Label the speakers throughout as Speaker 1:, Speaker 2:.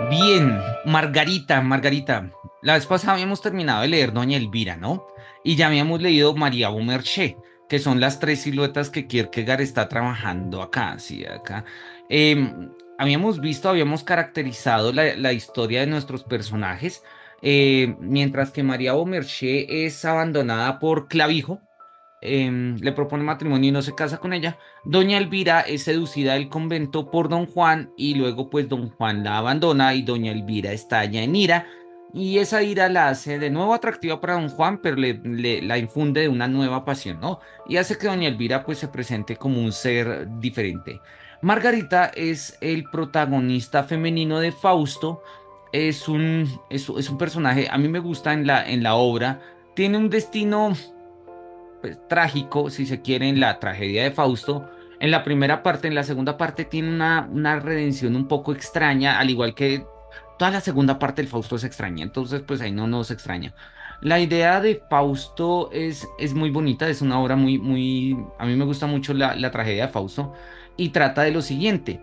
Speaker 1: Bien, Margarita, la vez pasada habíamos terminado de leer Doña Elvira, ¿no? Y ya habíamos leído María Beaumarchais, que son las tres siluetas que Kierkegaard está trabajando acá, sí, acá. Habíamos caracterizado la historia de nuestros personajes, mientras que María Beaumarchais es abandonada por Clavijo. Le propone matrimonio y no se casa con ella. Doña Elvira es seducida del convento por don Juan y luego pues don Juan la abandona y doña Elvira estalla en ira y esa ira la hace de nuevo atractiva para don Juan, pero la infunde de una nueva pasión, ¿no? Y hace que doña Elvira pues se presente como un ser diferente. Margarita es el protagonista femenino de Fausto. Es un personaje, a mí me gusta en la obra. Tiene un destino pues, trágico, si se quiere, en la tragedia de Fausto. En la primera parte, en la segunda parte tiene una redención un poco extraña, al igual que toda la segunda parte del Fausto es extraña, entonces pues ahí no nos extraña. La idea de Fausto es muy bonita, es una obra A mí me gusta mucho la tragedia de Fausto y trata de lo siguiente.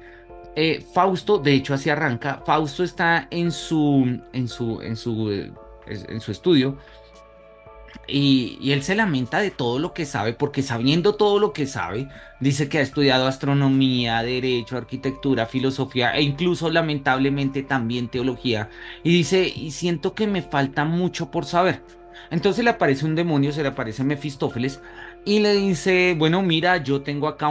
Speaker 1: Fausto, de hecho así arranca, Fausto está en su estudio y él se lamenta de todo lo que sabe, porque sabiendo todo lo que sabe, dice que ha estudiado astronomía, derecho, arquitectura, filosofía e incluso lamentablemente también teología. Y dice, y siento que me falta mucho por saber. Entonces le aparece un demonio, se le aparece Mefistófeles y le dice, bueno, mira, yo tengo acá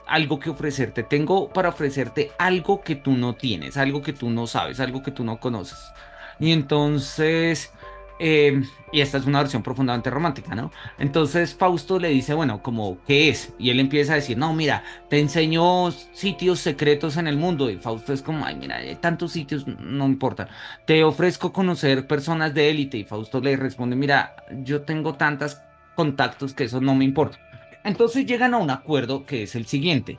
Speaker 1: algo que ofrecerte, tengo para ofrecerte algo que tú no tienes, algo que tú no sabes, algo que tú no conoces. Y entonces... y esta es una versión profundamente romántica, ¿no? Entonces Fausto le dice, bueno, como, ¿qué es? Y él empieza a decir, no, mira, te enseño sitios secretos en el mundo. Y Fausto es como, ay, mira, hay tantos sitios, no importa. Te ofrezco conocer personas de élite. Y Fausto le responde, mira, yo tengo tantos contactos que eso no me importa. Entonces llegan a un acuerdo que es el siguiente.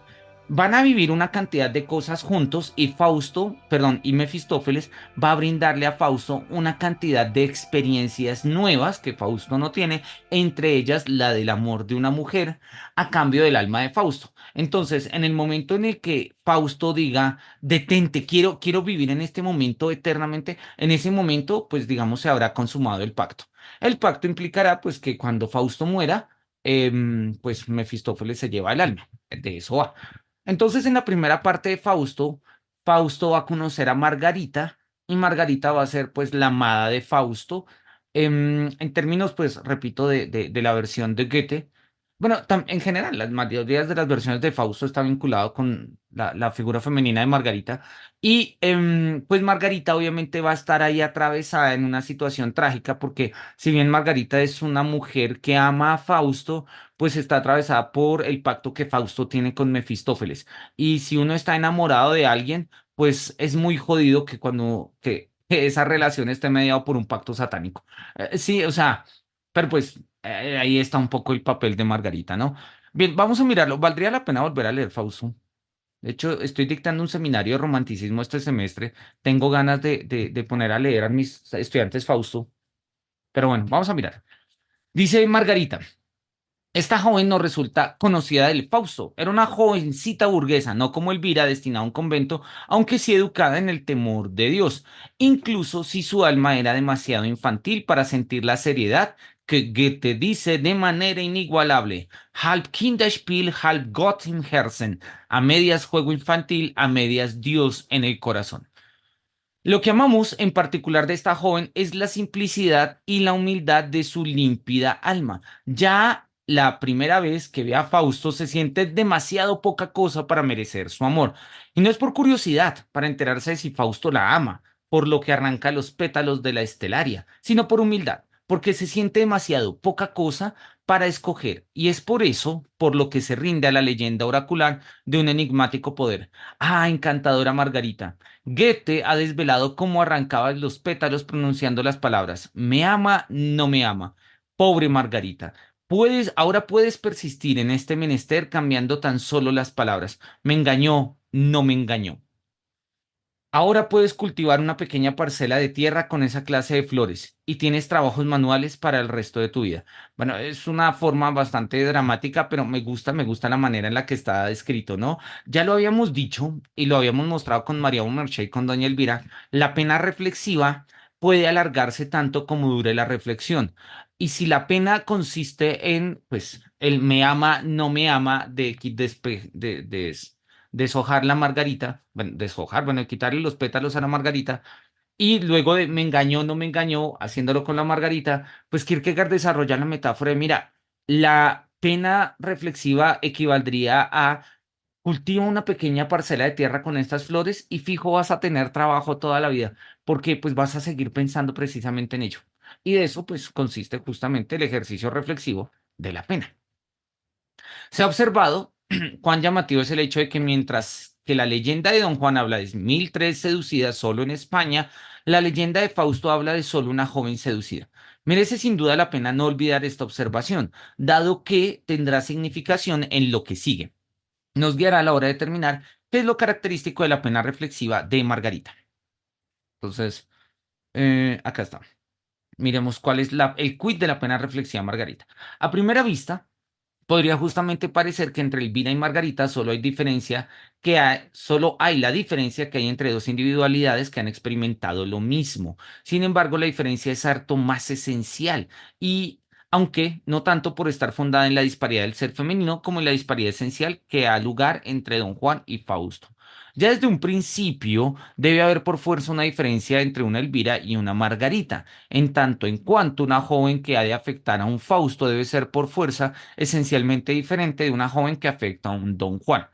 Speaker 1: Van a vivir una cantidad de cosas juntos y y Mefistófeles va a brindarle a Fausto una cantidad de experiencias nuevas que Fausto no tiene, entre ellas la del amor de una mujer a cambio del alma de Fausto. Entonces, en el momento en el que Fausto diga, detente, quiero vivir en este momento eternamente, en ese momento, pues digamos, se habrá consumado el pacto. El pacto implicará, pues, que cuando Fausto muera, pues Mefistófeles se lleva el alma. De eso va. Entonces, en la primera parte de Fausto, Fausto va a conocer a Margarita y Margarita va a ser pues la amada de Fausto. En términos, pues, repito, de la versión de Goethe. Bueno, en general, las mayorías de las versiones de Fausto está vinculado con la figura femenina de Margarita. Y pues Margarita obviamente va a estar ahí atravesada en una situación trágica porque si bien Margarita es una mujer que ama a Fausto, pues está atravesada por el pacto que Fausto tiene con Mefistófeles. Y si uno está enamorado de alguien, pues es muy jodido que esa relación esté mediado por un pacto satánico. Sí, o sea, pero pues ahí está un poco el papel de Margarita, ¿no? Bien, vamos a mirarlo. ¿Valdría la pena volver a leer Fausto? De hecho, estoy dictando un seminario de romanticismo este semestre. Tengo ganas de poner a leer a mis estudiantes Fausto. Pero bueno, vamos a mirar. Dice Margarita. Esta joven no resulta conocida del Fausto. Era una jovencita burguesa, no como Elvira, destinada a un convento, aunque sí educada en el temor de Dios, incluso si su alma era demasiado infantil para sentir la seriedad que Goethe dice de manera inigualable: halb Kinderspiel, halb Gott im Herzen, a medias juego infantil, a medias Dios en el corazón. Lo que amamos en particular de esta joven es la simplicidad y la humildad de su límpida alma. Ya la primera vez que ve a Fausto se siente demasiado poca cosa para merecer su amor. Y no es por curiosidad, para enterarse de si Fausto la ama, por lo que arranca los pétalos de la estelaria, sino por humildad, porque se siente demasiado poca cosa para escoger. Y es por eso por lo que se rinde a la leyenda oracular de un enigmático poder. Ah, encantadora Margarita. Goethe ha desvelado cómo arrancaba los pétalos pronunciando las palabras me ama, no me ama. Pobre Margarita. Ahora puedes persistir en este menester cambiando tan solo las palabras. Me engañó, no me engañó. Ahora puedes cultivar una pequeña parcela de tierra con esa clase de flores y tienes trabajos manuales para el resto de tu vida. Bueno, es una forma bastante dramática, pero me gusta la manera en la que está descrito, ¿no? Ya lo habíamos dicho y lo habíamos mostrado con María Umarche y con Doña Elvira, la pena reflexiva puede alargarse tanto como dure la reflexión. Y si la pena consiste en, pues, el me ama, no me ama deshojar la margarita, bueno, deshojar, bueno, quitarle los pétalos a la margarita, y luego de me engañó, no me engañó, haciéndolo con la margarita, pues Kierkegaard desarrolla la metáfora de, mira, la pena reflexiva equivaldría a cultiva una pequeña parcela de tierra con estas flores y fijo vas a tener trabajo toda la vida, porque pues vas a seguir pensando precisamente en ello. Y de eso pues consiste justamente el ejercicio reflexivo de la pena. Se ha observado cuán llamativo es el hecho de que mientras que la leyenda de Don Juan habla de 1003 seducidas solo en España, la leyenda de Fausto habla de solo una joven seducida. Merece sin duda la pena no olvidar esta observación, dado que tendrá significación en lo que sigue. Nos guiará a la hora de determinar qué es lo característico de la pena reflexiva de Margarita. Entonces, acá está. Miremos cuál es el quid de la pena reflexiva Margarita. A primera vista, podría justamente parecer que entre Elvira y Margarita solo hay la diferencia que hay entre dos individualidades que han experimentado lo mismo. Sin embargo, la diferencia es harto más esencial y aunque no tanto por estar fundada en la disparidad del ser femenino como en la disparidad esencial que ha lugar entre Don Juan y Fausto. Ya desde un principio debe haber por fuerza una diferencia entre una Elvira y una Margarita, en tanto en cuanto una joven que ha de afectar a un Fausto debe ser por fuerza esencialmente diferente de una joven que afecta a un Don Juan.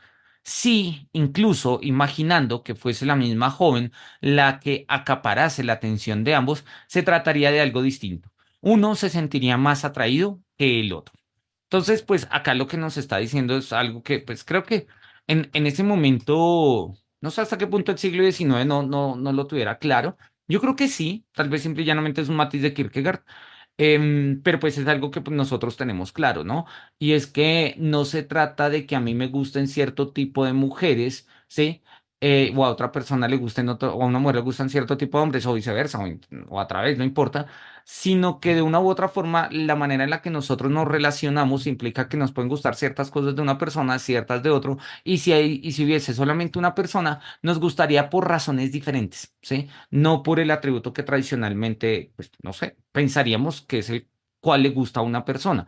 Speaker 1: Sí, incluso imaginando que fuese la misma joven la que acaparase la atención de ambos, se trataría de algo distinto. Uno se sentiría más atraído que el otro. Entonces, pues acá lo que nos está diciendo es algo que, pues creo que en ese momento, no sé hasta qué punto el siglo XIX no lo tuviera claro. Yo creo que sí, tal vez simple y llanamente es un matiz de Kierkegaard, pero pues es algo que pues, nosotros tenemos claro, ¿no? Y es que no se trata de que a mí me gusten cierto tipo de mujeres, ¿sí? O a otra persona le gusten otro, o a una mujer le gustan cierto tipo de hombres, o viceversa, o a través, no importa, sino que de una u otra forma la manera en la que nosotros nos relacionamos implica que nos pueden gustar ciertas cosas de una persona, ciertas de otro, y si hubiese solamente una persona, nos gustaría por razones diferentes, ¿sí? No por el atributo que tradicionalmente, pues, no sé, pensaríamos que es el cual le gusta a una persona.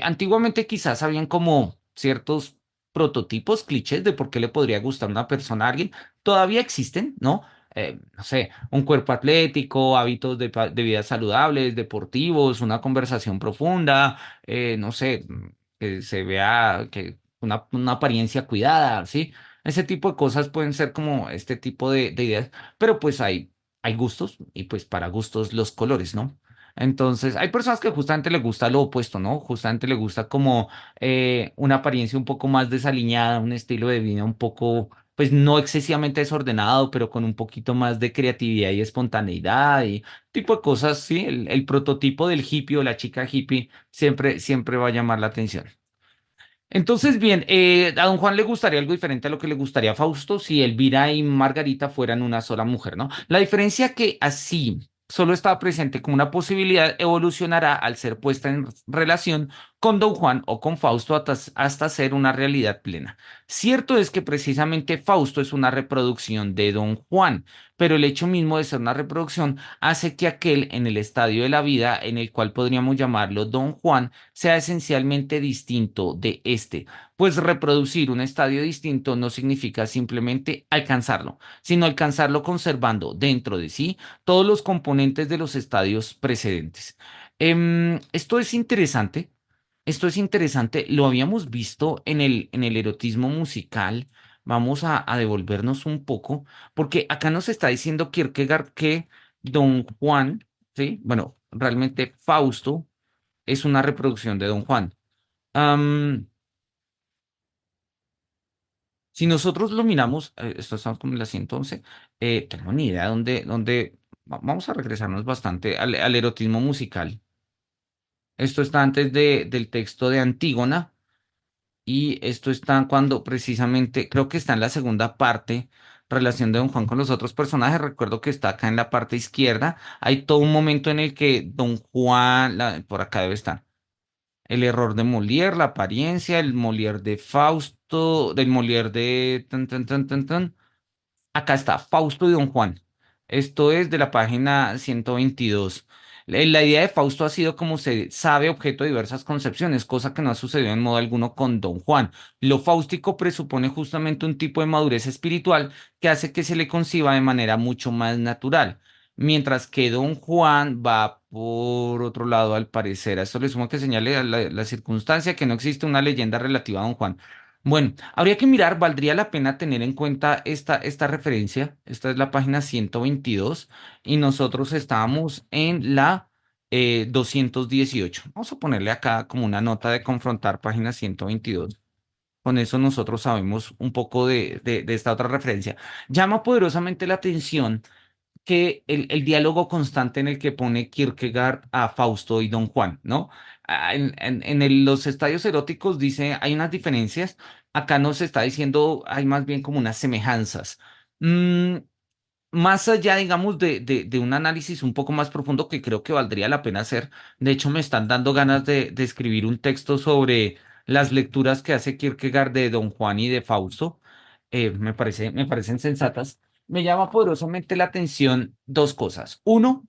Speaker 1: Antiguamente quizás habían como ciertos prototipos, clichés de por qué le podría gustar una persona a alguien. Todavía existen, ¿no? No sé, un cuerpo atlético, hábitos de vida saludables, deportivos, una conversación profunda, no sé, que se vea que una apariencia cuidada, ¿sí? Ese tipo de cosas pueden ser como este tipo de ideas, pero pues hay gustos y pues para gustos los colores, ¿no? Entonces, hay personas que justamente les gusta lo opuesto, ¿no? Justamente les gusta como una apariencia un poco más desaliñada, un estilo de vida un poco, pues no excesivamente desordenado, pero con un poquito más de creatividad y espontaneidad y tipo de cosas, sí. El prototipo del hippie o la chica hippie siempre va a llamar la atención. Entonces, bien, a don Juan le gustaría algo diferente a lo que le gustaría a Fausto si Elvira y Margarita fueran una sola mujer, ¿no? La diferencia que así solo estaba presente como una posibilidad evolucionará al ser puesta en relación con don Juan o con Fausto hasta ser una realidad plena. Cierto es que precisamente Fausto es una reproducción de don Juan, pero el hecho mismo de ser una reproducción hace que aquel en el estadio de la vida en el cual podríamos llamarlo don Juan sea esencialmente distinto de este, pues reproducir un estadio distinto no significa simplemente alcanzarlo, sino alcanzarlo conservando dentro de sí todos los componentes de los estadios precedentes. Esto es interesante. Esto es interesante, lo habíamos visto en el erotismo musical. Vamos a devolvernos un poco, porque acá nos está diciendo Kierkegaard que Don Juan, ¿sí? Bueno, realmente Fausto es una reproducción de Don Juan. Am, si nosotros lo miramos, esto estamos como en la 111, tengo ni idea vamos a regresarnos bastante al erotismo musical. Esto está antes del texto de Antígona y esto está cuando precisamente, creo que está en la segunda parte relación de Don Juan con los otros personajes. Recuerdo que está acá en la parte izquierda. Hay todo un momento en el que Don Juan, por acá debe estar. El error de Molière, la apariencia, el Molière de Fausto, del Molière de... tan, tan, tan, tan, tan. Acá está, Fausto y Don Juan. Esto es de la página 122. La idea de Fausto ha sido, como se sabe, objeto de diversas concepciones, cosa que no ha sucedido en modo alguno con Don Juan. Lo fáustico presupone justamente un tipo de madurez espiritual que hace que se le conciba de manera mucho más natural, mientras que Don Juan va por otro lado, al parecer. A esto le sumo que señale a la circunstancia que no existe una leyenda relativa a Don Juan. Bueno, habría que mirar, valdría la pena tener en cuenta esta referencia. Esta es la página 122 y nosotros estábamos en la 218. Vamos a ponerle acá como una nota de confrontar página 122. Con eso nosotros sabemos un poco de esta otra referencia. Llama poderosamente la atención que el diálogo constante en el que pone Kierkegaard a Fausto y Don Juan, ¿no? Los estadios eróticos dice, hay unas diferencias, acá nos está diciendo, hay más bien como unas semejanzas. Mm, Más allá, digamos, de un análisis un poco más profundo que creo que valdría la pena hacer. De hecho, me están dando ganas de escribir un texto sobre las lecturas que hace Kierkegaard de Don Juan y de Fausto. Me parecen sensatas. Me llama poderosamente la atención dos cosas. Uno,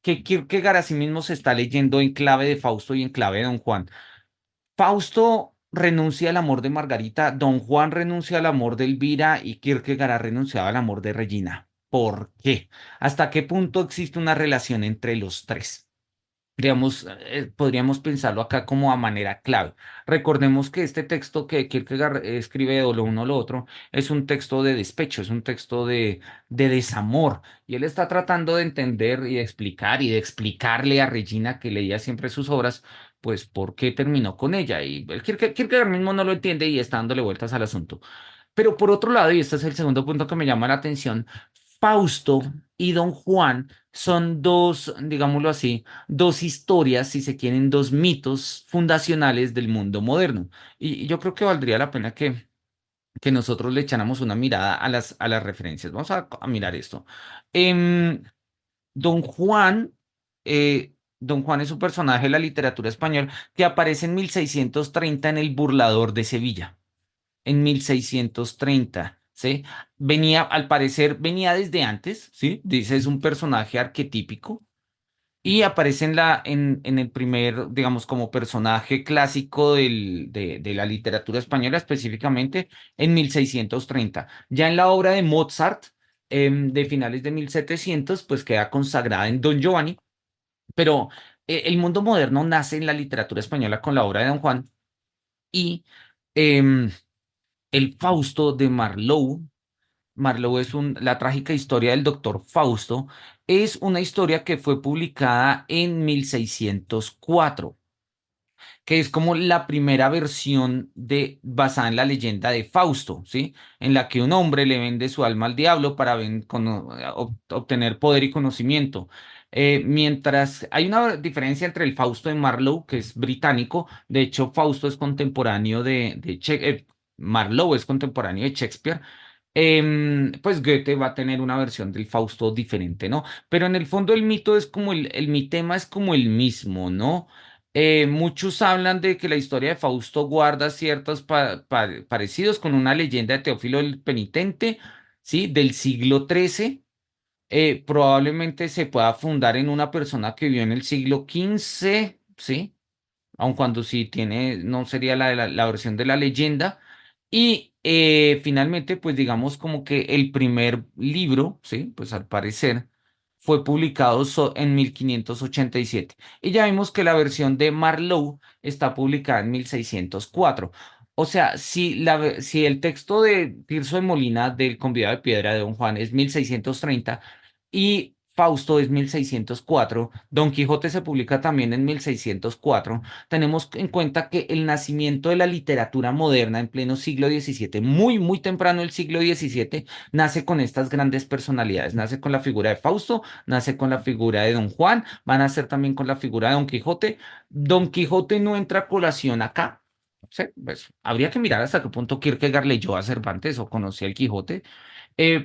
Speaker 1: que Kierkegaard a sí mismo se está leyendo en clave de Fausto y en clave de Don Juan. Fausto renuncia al amor de Margarita, Don Juan renuncia al amor de Elvira y Kierkegaard ha renunciado al amor de Regina. ¿Por qué? ¿Hasta qué punto existe una relación entre los tres? Digamos, podríamos pensarlo acá como a manera clave. Recordemos que este texto que Kierkegaard escribe o lo uno o lo otro es un texto de despecho, es un texto de desamor. Y él está tratando de entender y de explicar y de explicarle a Regina, que leía siempre sus obras, pues por qué terminó con ella. Y el Kierkegaard mismo no lo entiende y está dándole vueltas al asunto. Pero por otro lado, y este es el segundo punto que me llama la atención, Fausto y Don Juan son dos, digámoslo así, dos historias, si se quieren, dos mitos fundacionales del mundo moderno. Y yo creo que valdría la pena que nosotros le echáramos una mirada a las referencias. Vamos a mirar esto. Em, Don Juan, Don Juan es un personaje de la literatura española que aparece en 1630 en El Burlador de Sevilla en 1630, ¿sí? Venía, al parecer, venía desde antes, ¿sí? Dice, es un personaje arquetípico y aparece en el primer, digamos, como personaje clásico de la literatura española, específicamente en 1630. Ya en la obra de Mozart, de finales de 1700, pues queda consagrada en Don Giovanni, pero el mundo moderno nace en la literatura española con la obra de Don Juan y... em, el Fausto de Marlowe. Marlowe es la trágica historia del doctor Fausto. Es una historia que fue publicada en 1604 que es como la primera versión basada en la leyenda de Fausto, ¿sí? En la que un hombre le vende su alma al diablo para obtener poder y conocimiento. Mientras hay una diferencia entre el Fausto de Marlowe, que es británico, de hecho Fausto es contemporáneo Marlowe es contemporáneo de Shakespeare. Pues Goethe va a tener una versión del Fausto diferente, ¿no? Pero en el fondo el mito es como mi tema es como el mismo, ¿no? Muchos hablan de que la historia de Fausto guarda ciertos parecidos con una leyenda de Teófilo el Penitente, ¿sí? Del siglo XIII. Probablemente se pueda fundar en una persona que vivió en el siglo XV, ¿sí? Aun cuando sí tiene, no sería la versión de la leyenda. Y finalmente, pues digamos como que el primer libro, ¿sí? Pues al parecer fue publicado en 1587. Y ya vimos que la versión de Marlowe está publicada en 1604. O sea, si el texto de Tirso de Molina del Convidado de Piedra de Don Juan es 1630 y Fausto es 1604, Don Quijote se publica también en 1604, tenemos en cuenta que el nacimiento de la literatura moderna en pleno siglo XVII, muy, muy temprano el siglo XVII, nace con estas grandes personalidades. Nace con la figura de Fausto, nace con la figura de Don Juan, van a nacer también con la figura de Don Quijote. Don Quijote no entra a colación acá, Sí, pues habría que mirar hasta qué punto Kierkegaard leyó a Cervantes o conocía el Quijote,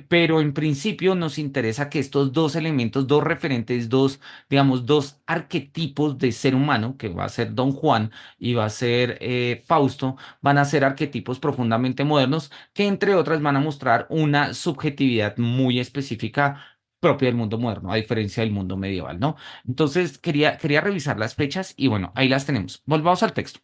Speaker 1: pero en principio nos interesa que estos dos elementos, dos referentes, dos, digamos, dos arquetipos de ser humano, que va a ser Don Juan y va a ser Fausto, van a ser arquetipos profundamente modernos que entre otras van a mostrar una subjetividad muy específica propia del mundo moderno, a diferencia del mundo medieval, ¿no? Entonces quería revisar las fechas y bueno, ahí las tenemos. Volvamos al texto.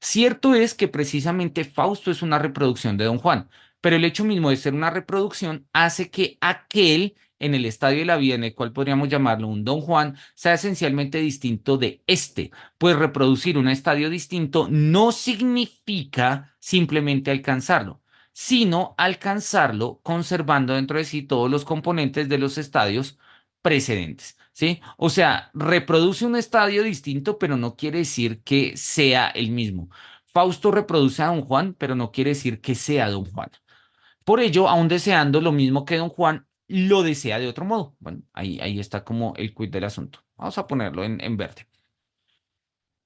Speaker 1: Cierto es que precisamente Fausto es una reproducción de Don Juan, pero el hecho mismo de ser una reproducción hace que aquel en el estadio de la vida en el cual podríamos llamarlo un Don Juan sea esencialmente distinto de este, pues reproducir un estadio distinto no significa simplemente alcanzarlo, sino alcanzarlo conservando dentro de sí todos los componentes de los estadios precedentes. ¿Sí? O sea, reproduce un estadio distinto, pero no quiere decir que sea el mismo. Fausto reproduce a Don Juan, pero no quiere decir que sea Don Juan. Por ello, aun deseando lo mismo que Don Juan, lo desea de otro modo. Bueno, ahí está como el quid del asunto. Vamos a ponerlo en verde.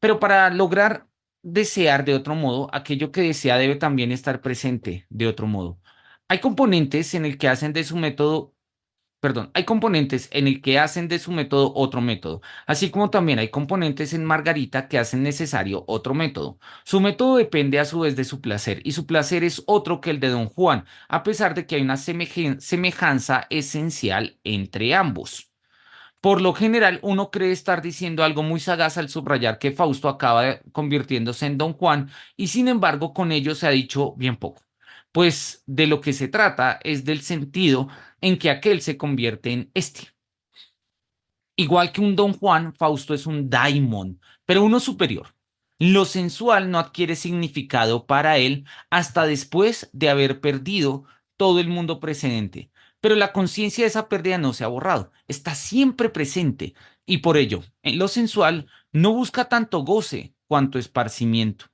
Speaker 1: Pero para lograr desear de otro modo, aquello que desea debe también estar presente de otro modo. Hay componentes en el que hacen de su método Perdón, hay componentes en el que hacen de su método otro método, así como también hay componentes en Margarita que hacen necesario otro método. Su método depende a su vez de su placer, y su placer es otro que el de Don Juan, a pesar de que hay una semejanza esencial entre ambos. Por lo general, uno cree estar diciendo algo muy sagaz al subrayar que Fausto acaba convirtiéndose en Don Juan, y sin embargo con ello se ha dicho bien poco. Pues de lo que se trata es del sentido en que aquel se convierte en este. Igual que un Don Juan, Fausto es un daimon, pero uno superior. Lo sensual no adquiere significado para él hasta después de haber perdido todo el mundo precedente. Pero la conciencia de esa pérdida no se ha borrado, está siempre presente y por ello, en lo sensual, no busca tanto goce cuanto esparcimiento.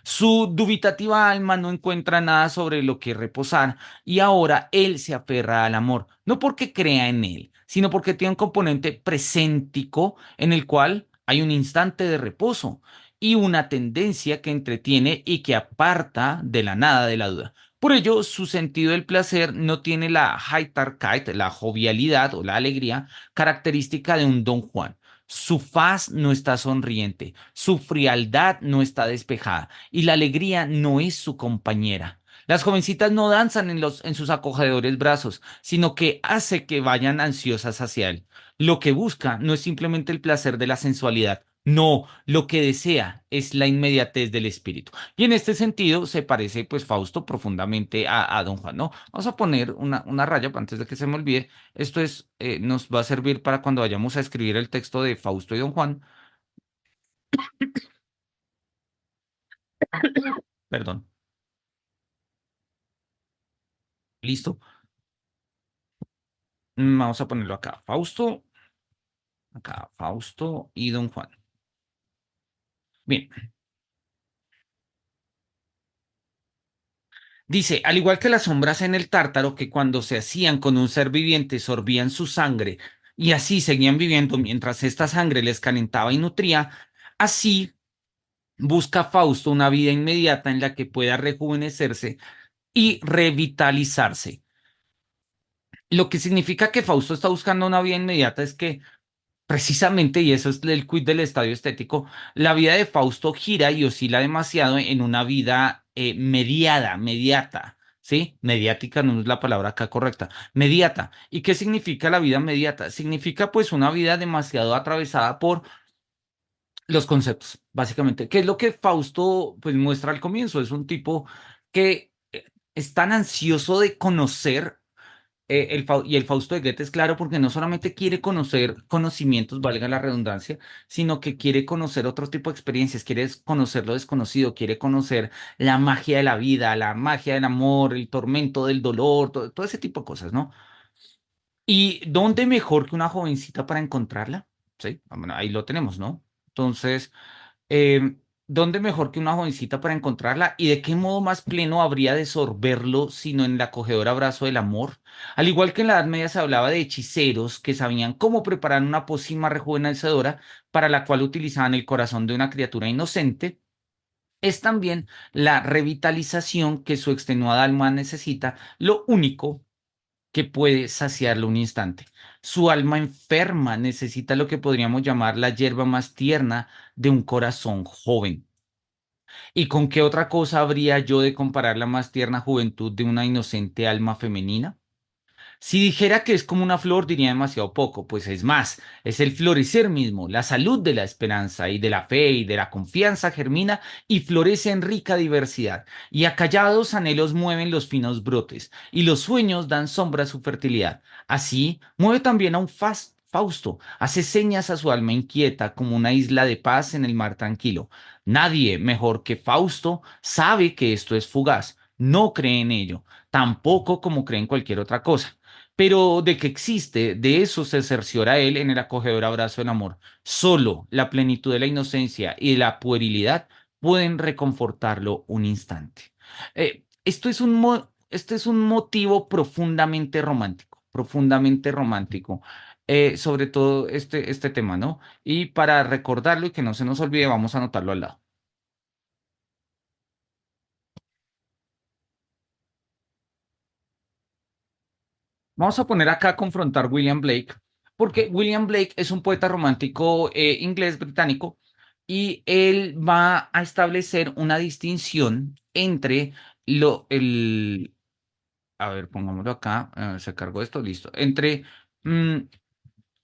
Speaker 1: Su dubitativa alma no encuentra nada sobre lo que reposar y ahora él se aferra al amor, no porque crea en él, sino porque tiene un componente preséntico en el cual hay un instante de reposo y una tendencia que entretiene y que aparta de la nada de la duda. Por ello, su sentido del placer no tiene la Heiterkeit, la jovialidad o la alegría característica de un Don Juan. Su faz no está sonriente, su frialdad no está despejada y la alegría no es su compañera. Las jovencitas no danzan en sus acogedores brazos, sino que hace que vayan ansiosas hacia él. Lo que busca no es simplemente el placer de la sensualidad, no, lo que desea es la inmediatez del espíritu. Y en este sentido se parece pues Fausto profundamente a Don Juan, ¿no? Vamos a poner una raya antes de que se me olvide. Esto nos va a servir para cuando vayamos a escribir el texto de Fausto y Don Juan. Perdón, listo. Vamos a ponerlo acá, Fausto y Don Juan. Bien, dice, al igual que las sombras en el Tártaro, que cuando se hacían con un ser viviente sorbían su sangre y así seguían viviendo mientras esta sangre les calentaba y nutría, así busca Fausto una vida inmediata en la que pueda rejuvenecerse y revitalizarse. Lo que significa que Fausto está buscando una vida inmediata es que precisamente, y eso es el quid del estadio estético, la vida de Fausto gira y oscila demasiado en una vida mediata, ¿sí? Mediática no es la palabra acá correcta, mediata. ¿Y qué significa la vida mediata? Significa pues una vida demasiado atravesada por los conceptos, básicamente, que es lo que Fausto pues muestra al comienzo, es un tipo que es tan ansioso de conocer y el Fausto de Goethe es claro porque no solamente quiere conocer conocimientos, valga la redundancia, sino que quiere conocer otro tipo de experiencias, quiere conocer lo desconocido, quiere conocer la magia de la vida, la magia del amor, el tormento del dolor, todo ese tipo de cosas, ¿no? ¿Y dónde mejor que una jovencita para encontrarla? Sí, bueno, ahí lo tenemos, ¿no? Entonces, eh, ¿dónde mejor que una jovencita para encontrarla? ¿Y de qué modo más pleno habría de sorberlo sino en el acogedor abrazo del amor? Al igual que en la Edad Media se hablaba de hechiceros que sabían cómo preparar una pócima rejuvenecedora para la cual utilizaban el corazón de una criatura inocente, Es también la revitalización que su extenuada alma necesita, lo único que puede saciarlo un instante. Su alma enferma necesita lo que podríamos llamar la hierba más tierna de un corazón joven. ¿Y con qué otra cosa habría yo de comparar la más tierna juventud de una inocente alma femenina? Si dijera que es como una flor, diría demasiado poco, pues es más, es el florecer mismo, la salud de la esperanza y de la fe y de la confianza germina y florece en rica diversidad, y acallados anhelos mueven los finos brotes, y los sueños dan sombra a su fertilidad. Así, mueve también a un Fausto, hace señas a su alma inquieta como una isla de paz en el mar tranquilo. Nadie mejor que Fausto sabe que esto es fugaz, no cree en ello, tampoco como cree en cualquier otra cosa, pero de que existe, de eso se cerciora él en el acogedor abrazo del amor. Solo la plenitud de la inocencia y de la puerilidad pueden reconfortarlo un instante. Esto es un motivo profundamente romántico, sobre todo este tema, ¿no? Y para recordarlo y que no se nos olvide, vamos a anotarlo al lado. Vamos a poner acá a confrontar William Blake, porque William Blake es un poeta romántico inglés británico y él va a establecer una distinción entre el, a ver, pongámoslo acá, se cargó esto, listo, entre mm,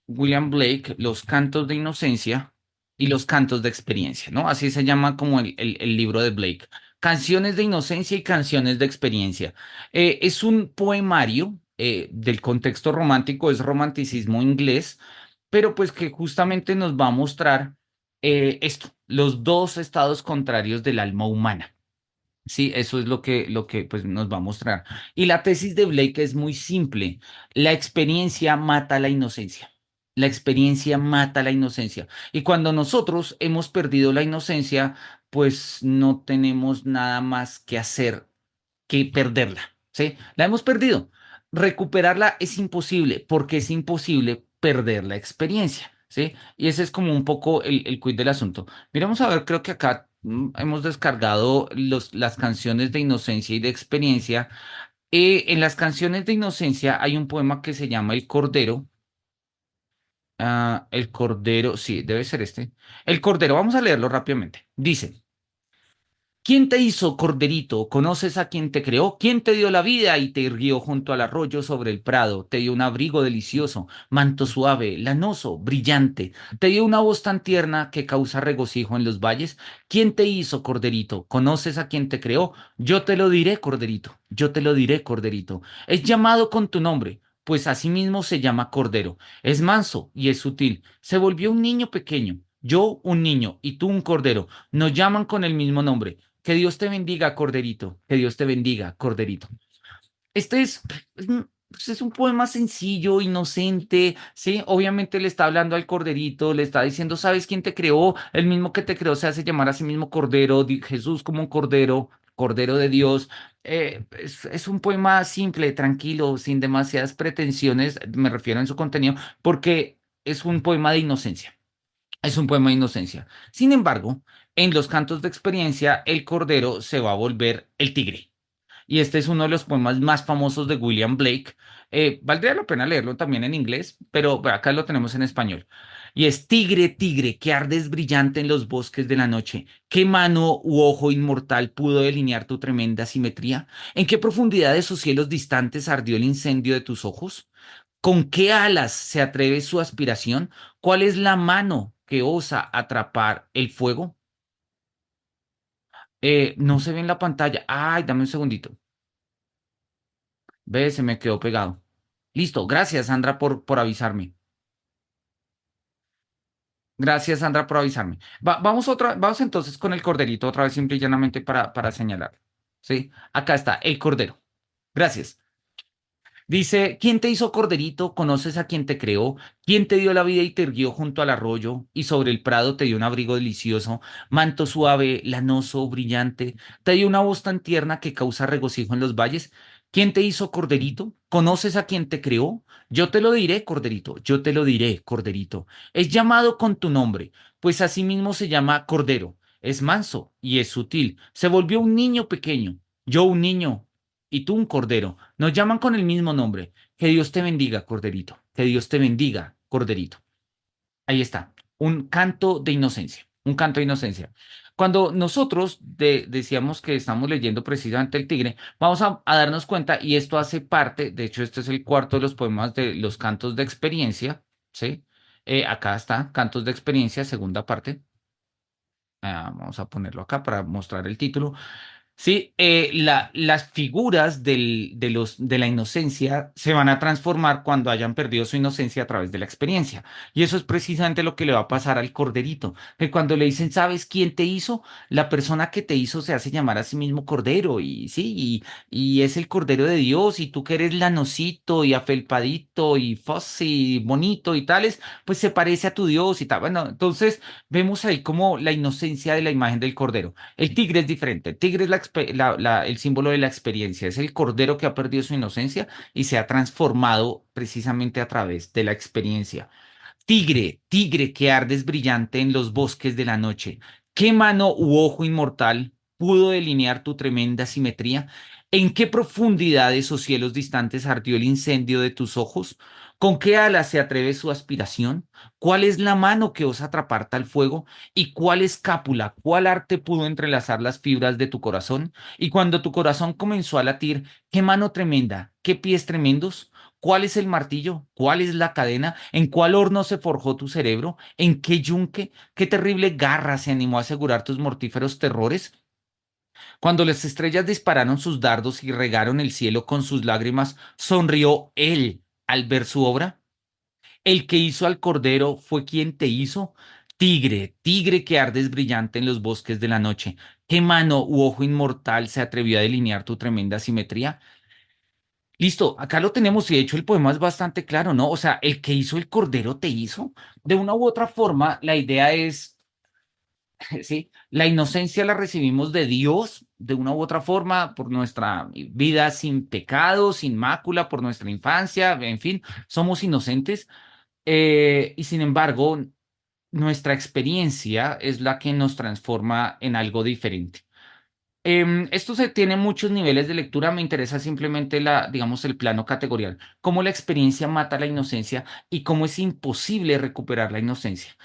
Speaker 1: William Blake, Los cantos de inocencia y Los cantos de experiencia, ¿no? Así se llama como el libro de Blake. Canciones de inocencia y canciones de experiencia. Es un poemario del contexto romántico, es romanticismo inglés, pero pues que justamente nos va a mostrar esto, los dos estados contrarios del alma humana. Sí, eso es lo que pues, nos va a mostrar. Y la tesis de Blake es muy simple. La experiencia mata la inocencia. La experiencia mata la inocencia. Y cuando nosotros hemos perdido la inocencia, pues no tenemos nada más que hacer que perderla, ¿sí? La hemos perdido. Recuperarla es imposible porque es imposible perder la experiencia, ¿sí? Y ese es como un poco el quid del asunto. Miramos a ver, creo que acá hemos descargado las canciones de inocencia y de experiencia. En las canciones de inocencia hay un poema que se llama El Cordero. Ah, el Cordero, sí, debe ser este. El Cordero, vamos a leerlo rápidamente. Dice. ¿Quién te hizo, corderito? ¿Conoces a quien te creó? ¿Quién te dio la vida y te irguió junto al arroyo sobre el prado? Te dio un abrigo delicioso, manto suave, lanoso, brillante. Te dio una voz tan tierna que causa regocijo en los valles. ¿Quién te hizo, corderito? ¿Conoces a quien te creó? Yo te lo diré, corderito. Yo te lo diré, corderito. Es llamado con tu nombre, pues asimismo se llama cordero. Es manso y es sutil. Se volvió un niño pequeño. Yo un niño y tú un cordero. Nos llaman con el mismo nombre. Que Dios te bendiga, Corderito. Que Dios te bendiga, Corderito. Este es un poema sencillo, inocente, ¿sí? Obviamente le está hablando al Corderito, le está diciendo, ¿sabes quién te creó? El mismo que te creó se hace llamar a sí mismo Cordero, Jesús como un Cordero, Cordero de Dios. Es un poema simple, tranquilo, sin demasiadas pretensiones, me refiero en su contenido, porque es un poema de inocencia. Es un poema de inocencia. Sin embargo, en los cantos de experiencia, el cordero se va a volver el tigre. Y este es uno de los poemas más famosos de William Blake. Valdría la pena leerlo también en inglés, pero bueno, acá lo tenemos en español. Y es tigre, tigre, que ardes brillante en los bosques de la noche. ¿Qué mano u ojo inmortal pudo delinear tu tremenda simetría? ¿En qué profundidad de esos cielos distantes ardió el incendio de tus ojos? ¿Con qué alas se atreve su aspiración? ¿Cuál es la mano que osa atrapar el fuego? No se ve en la pantalla. Ay, dame un segundito. Ve, se me quedó pegado. Listo, gracias Sandra por avisarme. Gracias Sandra por avisarme. Vamos entonces con el corderito otra vez simple y llanamente para señalar. ¿Sí? Acá está, el cordero. Gracias. Dice, ¿quién te hizo corderito? ¿Conoces a quien te creó? ¿Quién te dio la vida y te irguió junto al arroyo? Y sobre el prado te dio un abrigo delicioso, manto suave, lanoso, brillante. Te dio una voz tan tierna que causa regocijo en los valles. ¿Quién te hizo corderito? ¿Conoces a quien te creó? Yo te lo diré, corderito, yo te lo diré, corderito. Es llamado con tu nombre, pues asimismo se llama cordero. es manso y es sutil. Se volvió un niño pequeño, yo un niño y tú un cordero. Nos llaman con el mismo nombre. Que Dios te bendiga, corderito. Que Dios te bendiga, corderito. Ahí está, un canto de inocencia, un canto de inocencia. Cuando nosotros decíamos que estamos leyendo precisamente El Tigre, vamos a darnos cuenta, y esto hace parte, de hecho, este es el cuarto de los poemas de los cantos de experiencia, ¿sí? Acá está, cantos de experiencia, segunda parte. Vamos a ponerlo acá para mostrar el título. Sí, las figuras de la inocencia se van a transformar cuando hayan perdido su inocencia a través de la experiencia. Y eso es precisamente lo que le va a pasar al corderito, que cuando le dicen, ¿sabes quién te hizo? La persona que te hizo se hace llamar a sí mismo cordero, y sí, y es el cordero de Dios, y tú que eres lanosito y afelpadito y fuzzy, bonito y tales, pues se parece a tu Dios y tal. Bueno, entonces vemos ahí como la inocencia de la imagen del cordero. El tigre es diferente. El tigre es el símbolo de la experiencia. Es el cordero que ha perdido su inocencia y se ha transformado precisamente a través de la experiencia. Tigre, tigre que ardes brillante en los bosques de la noche, ¿qué mano u ojo inmortal pudo delinear tu tremenda simetría? ¿En qué profundidades o cielos distantes ardió el incendio de tus ojos? ¿Con qué alas se atreve su aspiración? ¿Cuál es la mano que osa atrapar tal fuego? ¿Y cuál escápula, cuál arte pudo entrelazar las fibras de tu corazón? Y cuando tu corazón comenzó a latir, ¿qué mano tremenda, qué pies tremendos? ¿Cuál es el martillo? ¿Cuál es la cadena? ¿En cuál horno se forjó tu cerebro? ¿En qué yunque? ¿Qué terrible garra se animó a asegurar tus mortíferos terrores? Cuando las estrellas dispararon sus dardos y regaron el cielo con sus lágrimas, ¿sonrió él al ver su obra? El que hizo al cordero fue quien te hizo. Tigre, tigre que ardes brillante en los bosques de la noche. ¿Qué mano u ojo inmortal se atrevió a delinear tu tremenda simetría? Listo, acá lo tenemos y de hecho el poema es bastante claro, ¿no? O sea, el que hizo el cordero te hizo. De una u otra forma, la idea es, sí, la inocencia la recibimos de Dios, de una u otra forma, por nuestra vida sin pecado, sin mácula, por nuestra infancia, en fin, somos inocentes. Y sin embargo, nuestra experiencia es la que nos transforma en algo diferente. Esto se tiene muchos niveles de lectura. Me interesa simplemente digamos, el plano categorial, cómo la experiencia mata la inocencia y cómo es imposible recuperar la inocencia.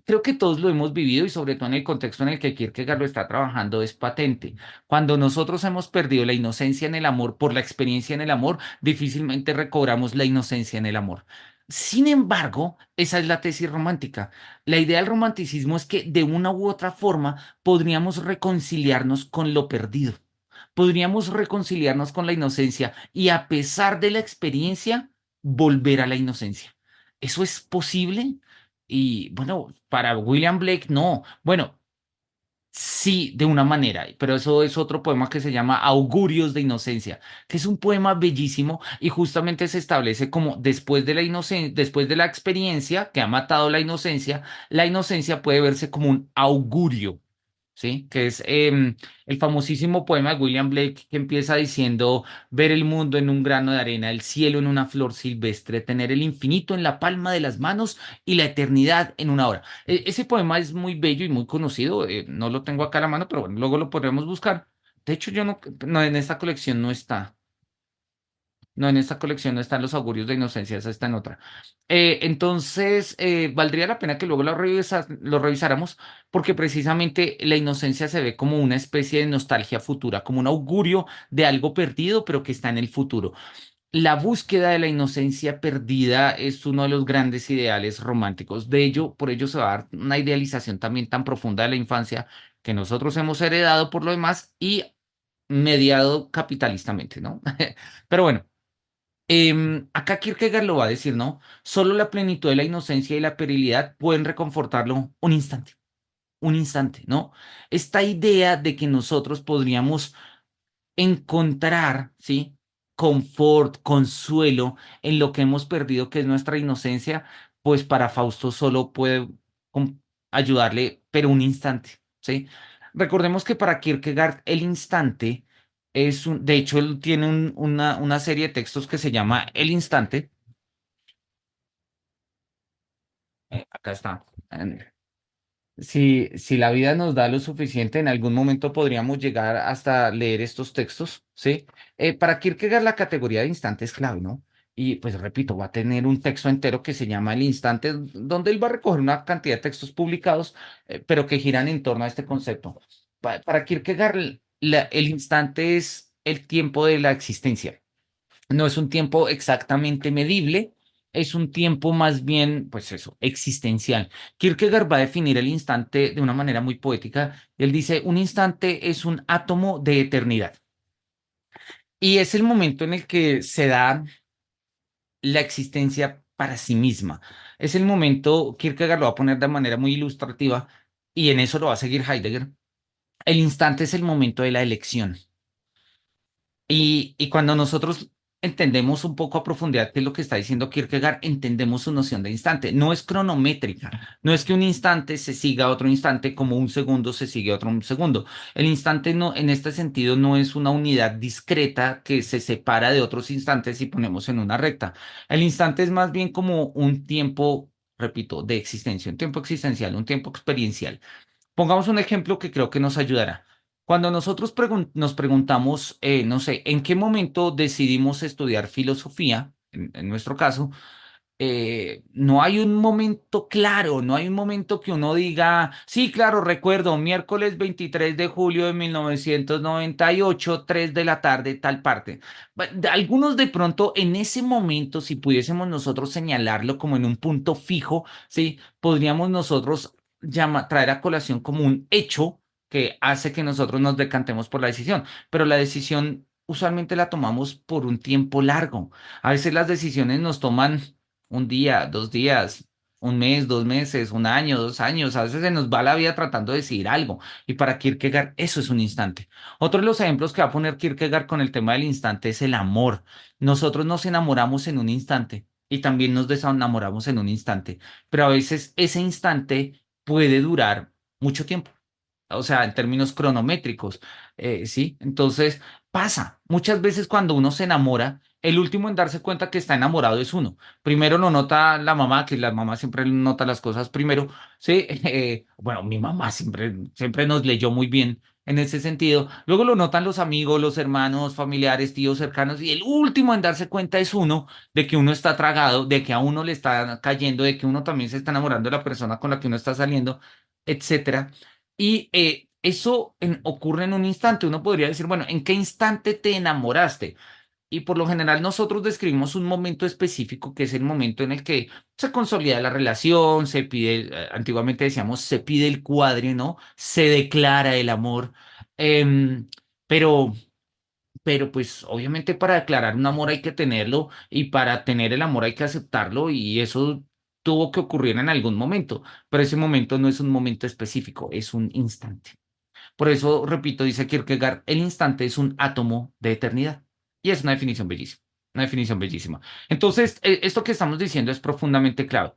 Speaker 1: Creo que todos lo hemos vivido y sobre todo en el contexto en el que Kierkegaard lo está trabajando es patente. Cuando nosotros hemos perdido la inocencia en el amor por la experiencia en el amor, difícilmente recobramos la inocencia en el amor. Sin embargo, esa es la tesis romántica. La idea del romanticismo es que de una u otra forma podríamos reconciliarnos con lo perdido, podríamos reconciliarnos con la inocencia y a pesar de la experiencia, volver a la inocencia. ¿Eso es posible? Y bueno, para William Blake no. Bueno, sí, de una manera, pero eso es otro poema que se llama Augurios de Inocencia, que es un poema bellísimo y justamente se establece como después de después de la experiencia que ha matado la inocencia puede verse como un augurio. ¿Sí? Que es el famosísimo poema de William Blake que empieza diciendo, ver el mundo en un grano de arena, el cielo en una flor silvestre, tener el infinito en la palma de las manos y la eternidad en una hora. Ese poema es muy bello y muy conocido, no lo tengo acá a la mano, pero bueno, luego lo podremos buscar. De hecho, yo no, en esta colección no está. No, en esta colección no están los augurios de inocencia, esa está en otra. Entonces, valdría la pena que luego lo revisáramos, porque precisamente la inocencia se ve como una especie de nostalgia futura, como un augurio de algo perdido, pero que está en el futuro. La búsqueda de la inocencia perdida es uno de los grandes ideales románticos. De ello, por ello se va a dar una idealización también tan profunda de la infancia que nosotros hemos heredado por lo demás y mediado capitalistamente, ¿no? Pero bueno. Acá Kierkegaard lo va a decir, ¿no? Solo la plenitud de la inocencia y la perilidad pueden reconfortarlo un instante, ¿no? Esta idea de que nosotros podríamos encontrar, ¿sí? Confort, consuelo en lo que hemos perdido, que es nuestra inocencia, pues para Fausto solo puede com- ayudarle, pero un instante, ¿sí? Recordemos que para Kierkegaard el instante de hecho, él tiene una serie de textos que se llama El Instante. Acá está. Si la vida nos da lo suficiente, en algún momento podríamos llegar hasta leer estos textos, ¿sí? Para Kierkegaard la categoría de instante es clave, ¿no? Y pues repito, va a tener un texto entero que se llama El Instante, donde él va a recoger una cantidad de textos publicados, pero que giran en torno a este concepto. Para Kierkegaard, el instante es el tiempo de la existencia. No es un tiempo exactamente medible, es un tiempo más bien, pues eso, existencial. Kierkegaard va a definir el instante de una manera muy poética. Él dice, un instante es un átomo de eternidad. Y es el momento en el que se da la existencia para sí misma. Es el momento, Kierkegaard lo va a poner de manera muy ilustrativa, y en eso lo va a seguir Heidegger. El instante es el momento de la elección. Y cuando nosotros entendemos un poco a profundidad qué es lo que está diciendo Kierkegaard, entendemos su noción de instante. No es cronométrica, no es que un instante se siga a otro instante como un segundo se sigue a otro segundo. El instante no, en este sentido, no es una unidad discreta que se separa de otros instantes y ponemos en una recta. El instante es más bien como un tiempo, repito, de existencia, un tiempo existencial, un tiempo experiencial. Pongamos un ejemplo que creo que nos ayudará. Cuando nosotros nos preguntamos, no sé, ¿en qué momento decidimos estudiar filosofía? En nuestro caso, no hay un momento claro, no hay un momento que uno diga, sí, claro, recuerdo, miércoles 23 de julio de 1998, 3 de la tarde, tal parte. Algunos de pronto en ese momento, si pudiésemos nosotros señalarlo como en un punto fijo, sí, podríamos nosotros traer a colación como un hecho que hace que nosotros nos decantemos por la decisión, pero la decisión usualmente la tomamos por un tiempo largo. A veces las decisiones nos toman un día, 2 días, un mes, 2 meses, un año, 2 años. A veces se nos va la vida tratando de decir algo. Y para Kierkegaard eso es un instante. Otro de los ejemplos que va a poner Kierkegaard con el tema del instante es el amor. Nosotros nos enamoramos en un instante y también nos desenamoramos en un instante, pero a veces ese instante puede durar mucho tiempo, o sea, en términos cronométricos, ¿sí? Entonces, pasa. Muchas veces cuando uno se enamora, el último en darse cuenta que está enamorado es uno. Primero lo nota la mamá, que la mamá siempre nota las cosas primero, ¿sí? Bueno, mi mamá siempre nos leyó muy bien en ese sentido. Luego lo notan los amigos, los hermanos, familiares, tíos cercanos, y el último en darse cuenta es uno de que uno está tragado, de que a uno le está cayendo, de que uno también se está enamorando de la persona con la que uno está saliendo, etcétera. Y eso ocurre en un instante. Uno podría decir, bueno, ¿en qué instante te enamoraste? Y por lo general nosotros describimos un momento específico que es el momento en el que se consolida la relación, se pide, antiguamente decíamos, se pide el cuadre, ¿no? Se declara el amor. Em, pero, pero pues obviamente para declarar un amor hay que tenerlo y para tener el amor hay que aceptarlo y eso tuvo que ocurrir en algún momento, pero ese momento no es un momento específico, es un instante. Por eso, repito, dice Kierkegaard, el instante es un átomo de eternidad. Y es una definición bellísima, una definición bellísima. Entonces, esto que estamos diciendo es profundamente clave,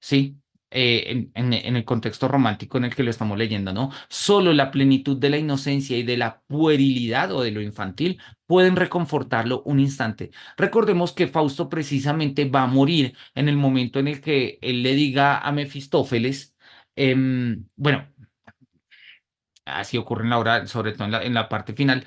Speaker 1: ¿sí? En el contexto romántico en el que lo estamos leyendo, ¿no? Solo la plenitud de la inocencia y de la puerilidad o de lo infantil pueden reconfortarlo un instante. Recordemos que Fausto precisamente va a morir en el momento en el que él le diga a Mefistófeles, bueno, así ocurre en la obra, sobre todo en la parte final,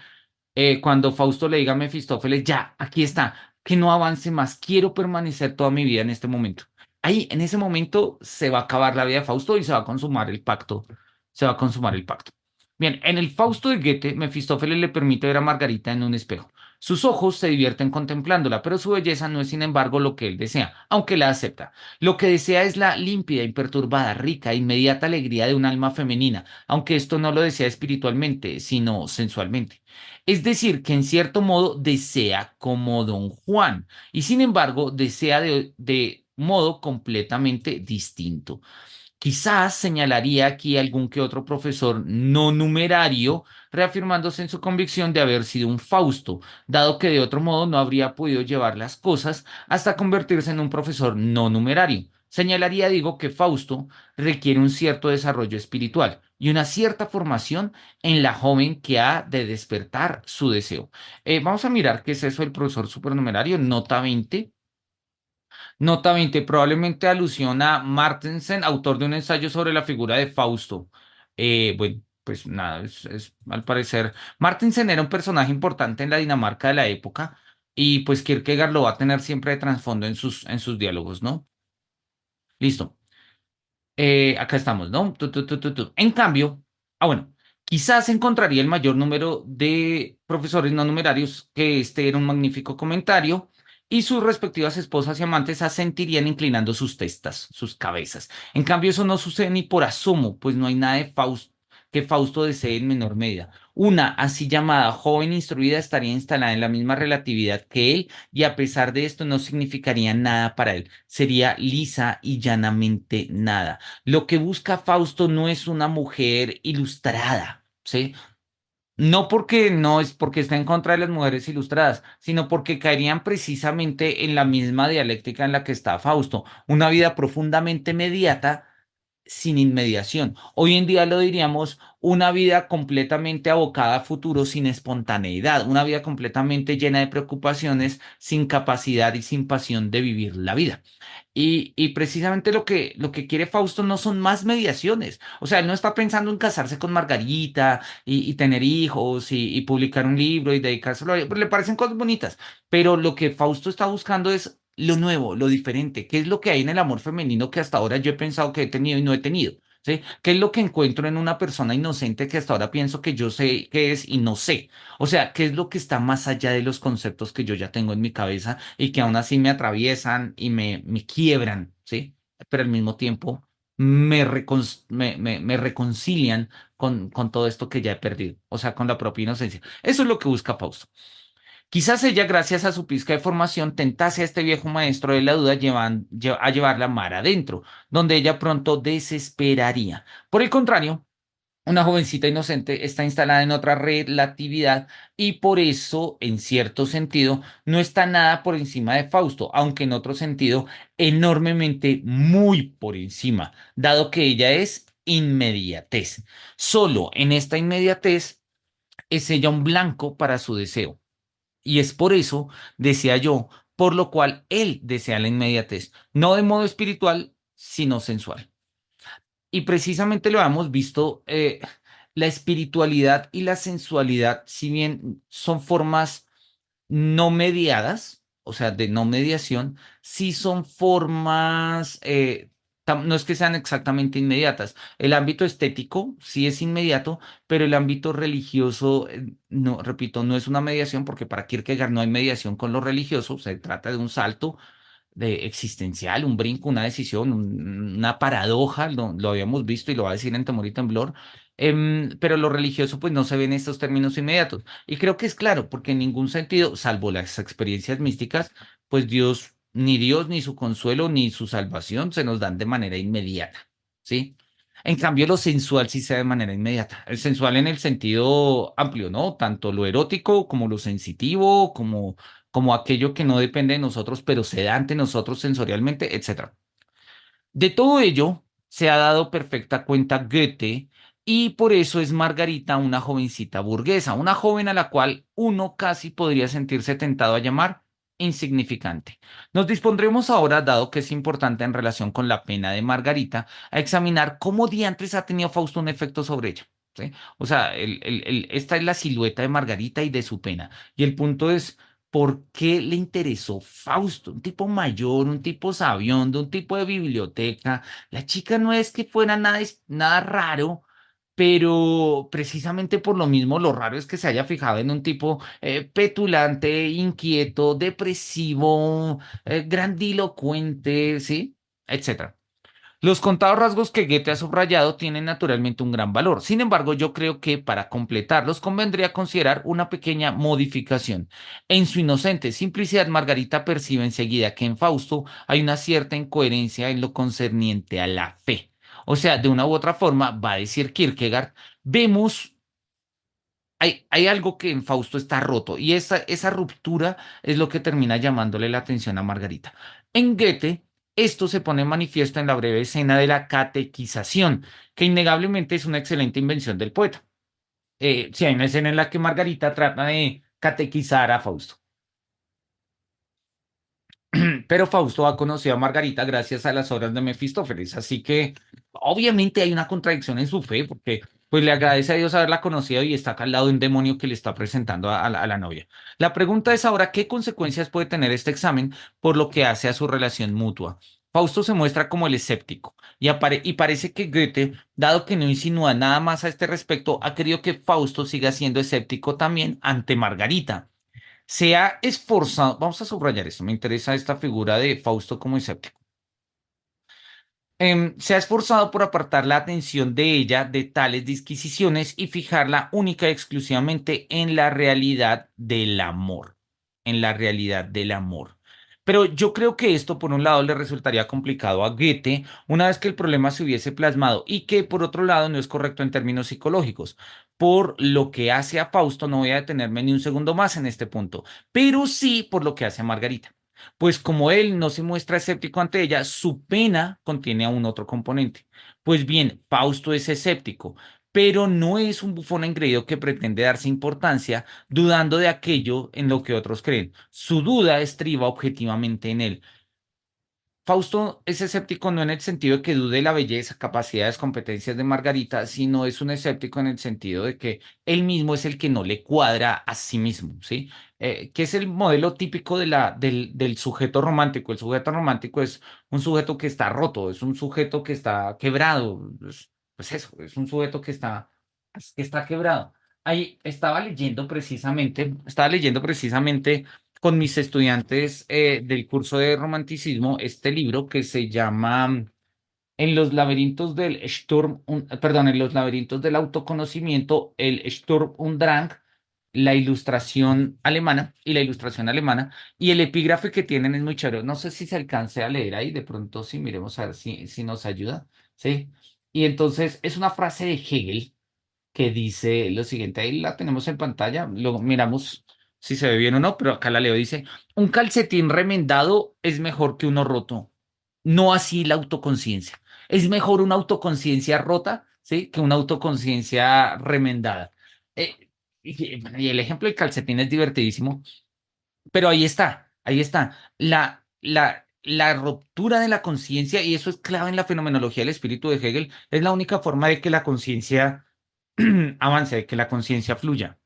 Speaker 1: cuando Fausto le diga a Mefistófeles, ya, aquí está, que no avance más, quiero permanecer toda mi vida en este momento. Ahí, en ese momento, se va a acabar la vida de Fausto y se va a consumar el pacto, se va a consumar el pacto. Bien, en el Fausto de Goethe, Mefistófeles le permite ver a Margarita en un espejo. Sus ojos se divierten contemplándola, pero su belleza no es, sin embargo, lo que él desea, aunque la acepta. Lo que desea es la límpida, imperturbada, rica, inmediata alegría de un alma femenina, aunque esto no lo desea espiritualmente, sino sensualmente. Es decir, que en cierto modo desea como Don Juan y sin embargo desea de modo completamente distinto. Quizás señalaría aquí algún que otro profesor no numerario, reafirmándose en su convicción de haber sido un Fausto, dado que de otro modo no habría podido llevar las cosas hasta convertirse en un profesor no numerario. Señalaría, digo, que Fausto requiere un cierto desarrollo espiritual y una cierta formación en la joven que ha de despertar su deseo. Vamos a mirar qué es eso del profesor supernumerario, nota 20. Nota 20, probablemente alusión a Martensen, autor de un ensayo sobre la figura de Fausto. Bueno, pues nada, al parecer. Martensen era un personaje importante en la Dinamarca de la época y pues Kierkegaard lo va a tener siempre de trasfondo en sus diálogos, ¿no? Listo. Acá estamos, ¿no? En cambio, bueno, quizás encontraría el mayor número de profesores no numerarios que este era un magnífico comentario y sus respectivas esposas y amantes asentirían inclinando sus testas, sus cabezas. En cambio, eso no sucede ni por asomo, pues no hay nada de Fausto que Fausto desee en menor medida. Una así llamada joven instruida estaría instalada en la misma relatividad que él y a pesar de esto no significaría nada para él. Sería lisa y llanamente nada. Lo que busca Fausto no es una mujer ilustrada, ¿sí? No porque no es porque está en contra de las mujeres ilustradas, sino porque caerían precisamente en la misma dialéctica en la que está Fausto, una vida profundamente mediata sin inmediación. Hoy en día lo diríamos una vida completamente abocada a futuro sin espontaneidad, una vida completamente llena de preocupaciones, sin capacidad y sin pasión de vivir la vida. Y precisamente lo que quiere Fausto no son más mediaciones. O sea, él no está pensando en casarse con Margarita y tener hijos y publicar un libro y dedicárselo a ella. Pues le parecen cosas bonitas. Pero lo que Fausto está buscando es lo nuevo, lo diferente. ¿Qué es lo que hay en el amor femenino que hasta ahora yo he pensado que he tenido y no he tenido? ¿Sí? ¿Qué es lo que encuentro en una persona inocente que hasta ahora pienso que yo sé qué es y no sé? O sea, ¿qué es lo que está más allá de los conceptos que yo ya tengo en mi cabeza y que aún así me atraviesan y me quiebran, ¿sí? Pero al mismo tiempo me reconcilian con todo esto que ya he perdido, o sea, con la propia inocencia. Eso es lo que busca Fausto. Quizás ella, gracias a su pizca de formación, tentase a este viejo maestro de la duda a llevarla mar adentro, donde ella pronto desesperaría. Por el contrario, una jovencita inocente está instalada en otra relatividad y por eso, en cierto sentido, no está nada por encima de Fausto, aunque en otro sentido, enormemente muy por encima, dado que ella es inmediatez. Solo en esta inmediatez es ella un blanco para su deseo. Y es por eso, decía yo, por lo cual él desea la inmediatez, no de modo espiritual, sino sensual. Y precisamente lo hemos visto, la espiritualidad y la sensualidad, si bien son formas no mediadas, o sea, de no mediación, sí son formas, no es que sean exactamente inmediatas. El ámbito estético sí es inmediato, pero el ámbito religioso, no, repito, no es una mediación porque para Kierkegaard no hay mediación con lo religioso, se trata de un salto de existencial, un brinco, una decisión, una paradoja, lo habíamos visto y lo va a decir en Temor y Temblor, pero lo religioso pues no se ve en estos términos inmediatos. Y creo que es claro, porque en ningún sentido, salvo las experiencias místicas, pues Dios, ni su consuelo, ni su salvación se nos dan de manera inmediata, ¿sí? En cambio, lo sensual sí se da de manera inmediata. El sensual en el sentido amplio, ¿no? Tanto lo erótico como lo sensitivo, como aquello que no depende de nosotros, pero se da ante nosotros sensorialmente, etcétera. De todo ello se ha dado perfecta cuenta Goethe y por eso es Margarita una jovencita burguesa, una joven a la cual uno casi podría sentirse tentado a llamar insignificante. Nos dispondremos ahora, dado que es importante en relación con la pena de Margarita, a examinar cómo diantres ha tenido Fausto un efecto sobre ella. ¿Sí? O sea, esta es la silueta de Margarita y de su pena. Y el punto es, ¿por qué le interesó Fausto? Un tipo mayor, un tipo sabiondo, un tipo de biblioteca. La chica no es que fuera nada raro, pero precisamente por lo mismo lo raro es que se haya fijado en un tipo petulante, inquieto, depresivo, grandilocuente, ¿sí? Etcétera. Los contados rasgos que Goethe ha subrayado tienen naturalmente un gran valor. Sin embargo, yo creo que para completarlos convendría considerar una pequeña modificación. En su inocente simplicidad, Margarita percibe enseguida que en Fausto hay una cierta incoherencia en lo concerniente a la fe. O sea, de una u otra forma, va a decir Kierkegaard, vemos hay algo que en Fausto está roto y esa ruptura es lo que termina llamándole la atención a Margarita. En Goethe, esto se pone en manifiesto en la breve escena de la catequización, que innegablemente es una excelente invención del poeta. Sí, hay una escena en la que Margarita trata de catequizar a Fausto. Pero Fausto ha conocido a Margarita gracias a las obras de Mefistófeles, así que obviamente hay una contradicción en su fe, porque pues le agradece a Dios haberla conocido y está acá al lado de un demonio que le está presentando a la novia. La pregunta es ahora, ¿qué consecuencias puede tener este examen por lo que hace a su relación mutua? Fausto se muestra como el escéptico y parece que Goethe, dado que no insinúa nada más a este respecto, ha querido que Fausto siga siendo escéptico también ante Margarita. Se ha esforzado, vamos a subrayar esto, me interesa esta figura de Fausto como escéptico. Se ha esforzado por apartar la atención de ella de tales disquisiciones y fijarla única y exclusivamente en la realidad del amor, en la realidad del amor. Pero yo creo que esto, por un lado, le resultaría complicado a Goethe una vez que el problema se hubiese plasmado y que, por otro lado, no es correcto en términos psicológicos. Por lo que hace a Fausto, no voy a detenerme ni un segundo más en este punto, pero sí por lo que hace a Margarita. Pues como él no se muestra escéptico ante ella, su pena contiene aún otro componente. Pues bien, Fausto es escéptico, pero no es un bufón engreído que pretende darse importancia, dudando de aquello en lo que otros creen. Su duda estriba objetivamente en él. Fausto es escéptico no en el sentido de que dude la belleza, capacidades, competencias de Margarita, sino es un escéptico en el sentido de que él mismo es el que no le cuadra a sí mismo, ¿sí? Que es el modelo típico del sujeto romántico. El sujeto romántico es un sujeto que está roto, es un sujeto que está quebrado, pues eso, es un sujeto que está quebrado. Ahí estaba leyendo precisamente con mis estudiantes del curso de romanticismo este libro que se llama En los laberintos del perdón, en los laberintos del autoconocimiento, el Sturm und Drang, la ilustración alemana, y el epígrafe que tienen es muy chévere. No sé si se alcance a leer ahí, de pronto sí, miremos a ver si nos ayuda, ¿sí? Y entonces es una frase de Hegel que dice lo siguiente, ahí la tenemos en pantalla, luego miramos si se ve bien o no, pero acá la leo, dice, un calcetín remendado es mejor que uno roto, no así la autoconciencia. Es mejor una autoconciencia rota, ¿sí? Que una autoconciencia remendada. Y el ejemplo del calcetín es divertidísimo, pero ahí está. La ruptura de la conciencia, y eso es clave en la fenomenología del espíritu de Hegel, es la única forma de que la conciencia avance, de que la conciencia fluya.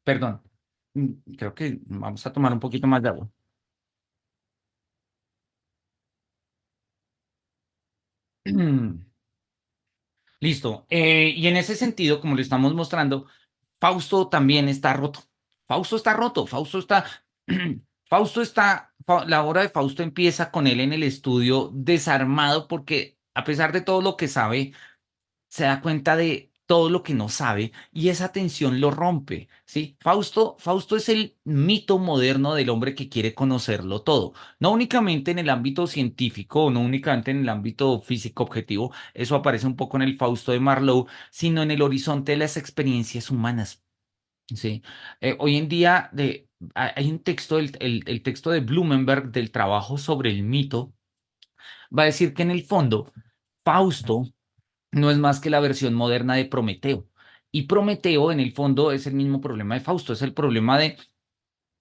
Speaker 1: Perdón. Creo que vamos a tomar un poquito más de agua. Listo. Y en ese sentido, como lo estamos mostrando, Fausto también está roto. Fausto está roto. La obra de Fausto empieza con él en el estudio desarmado porque a pesar de todo lo que sabe, se da cuenta de todo lo que no sabe y esa tensión lo rompe, ¿sí? Fausto es el mito moderno del hombre que quiere conocerlo todo, no únicamente en el ámbito científico, no únicamente en el ámbito físico objetivo, eso aparece un poco en el Fausto de Marlowe, sino en el horizonte de las experiencias humanas, ¿sí? Hoy en día hay un texto, el texto de Blumenberg del trabajo sobre el mito, va a decir que en el fondo, Fausto no es más que la versión moderna de Prometeo. Y Prometeo, en el fondo, es el mismo problema de Fausto, es el problema de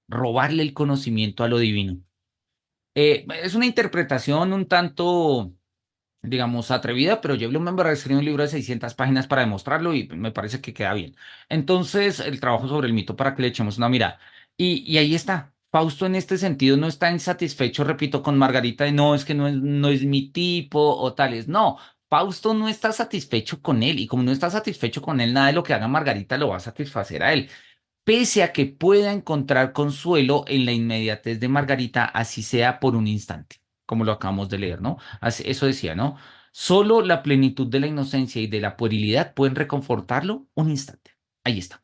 Speaker 1: robarle el conocimiento a lo divino. Es una interpretación un tanto, digamos, atrevida, pero J. Blumenberg escribió un libro de 600 páginas para demostrarlo y me parece que queda bien. Entonces, el trabajo sobre el mito para que le echemos una mirada. Y ahí está. Fausto en este sentido no está insatisfecho, repito, con Margarita de no, es que no es mi tipo o tales. No, Fausto no está satisfecho con él y como no está satisfecho con él, nada de lo que haga Margarita lo va a satisfacer a él pese a que pueda encontrar consuelo en la inmediatez de Margarita, así sea por un instante, como lo acabamos de leer, ¿no? Eso decía, ¿no? Solo la plenitud de la inocencia y de la puerilidad pueden reconfortarlo un instante. Ahí está.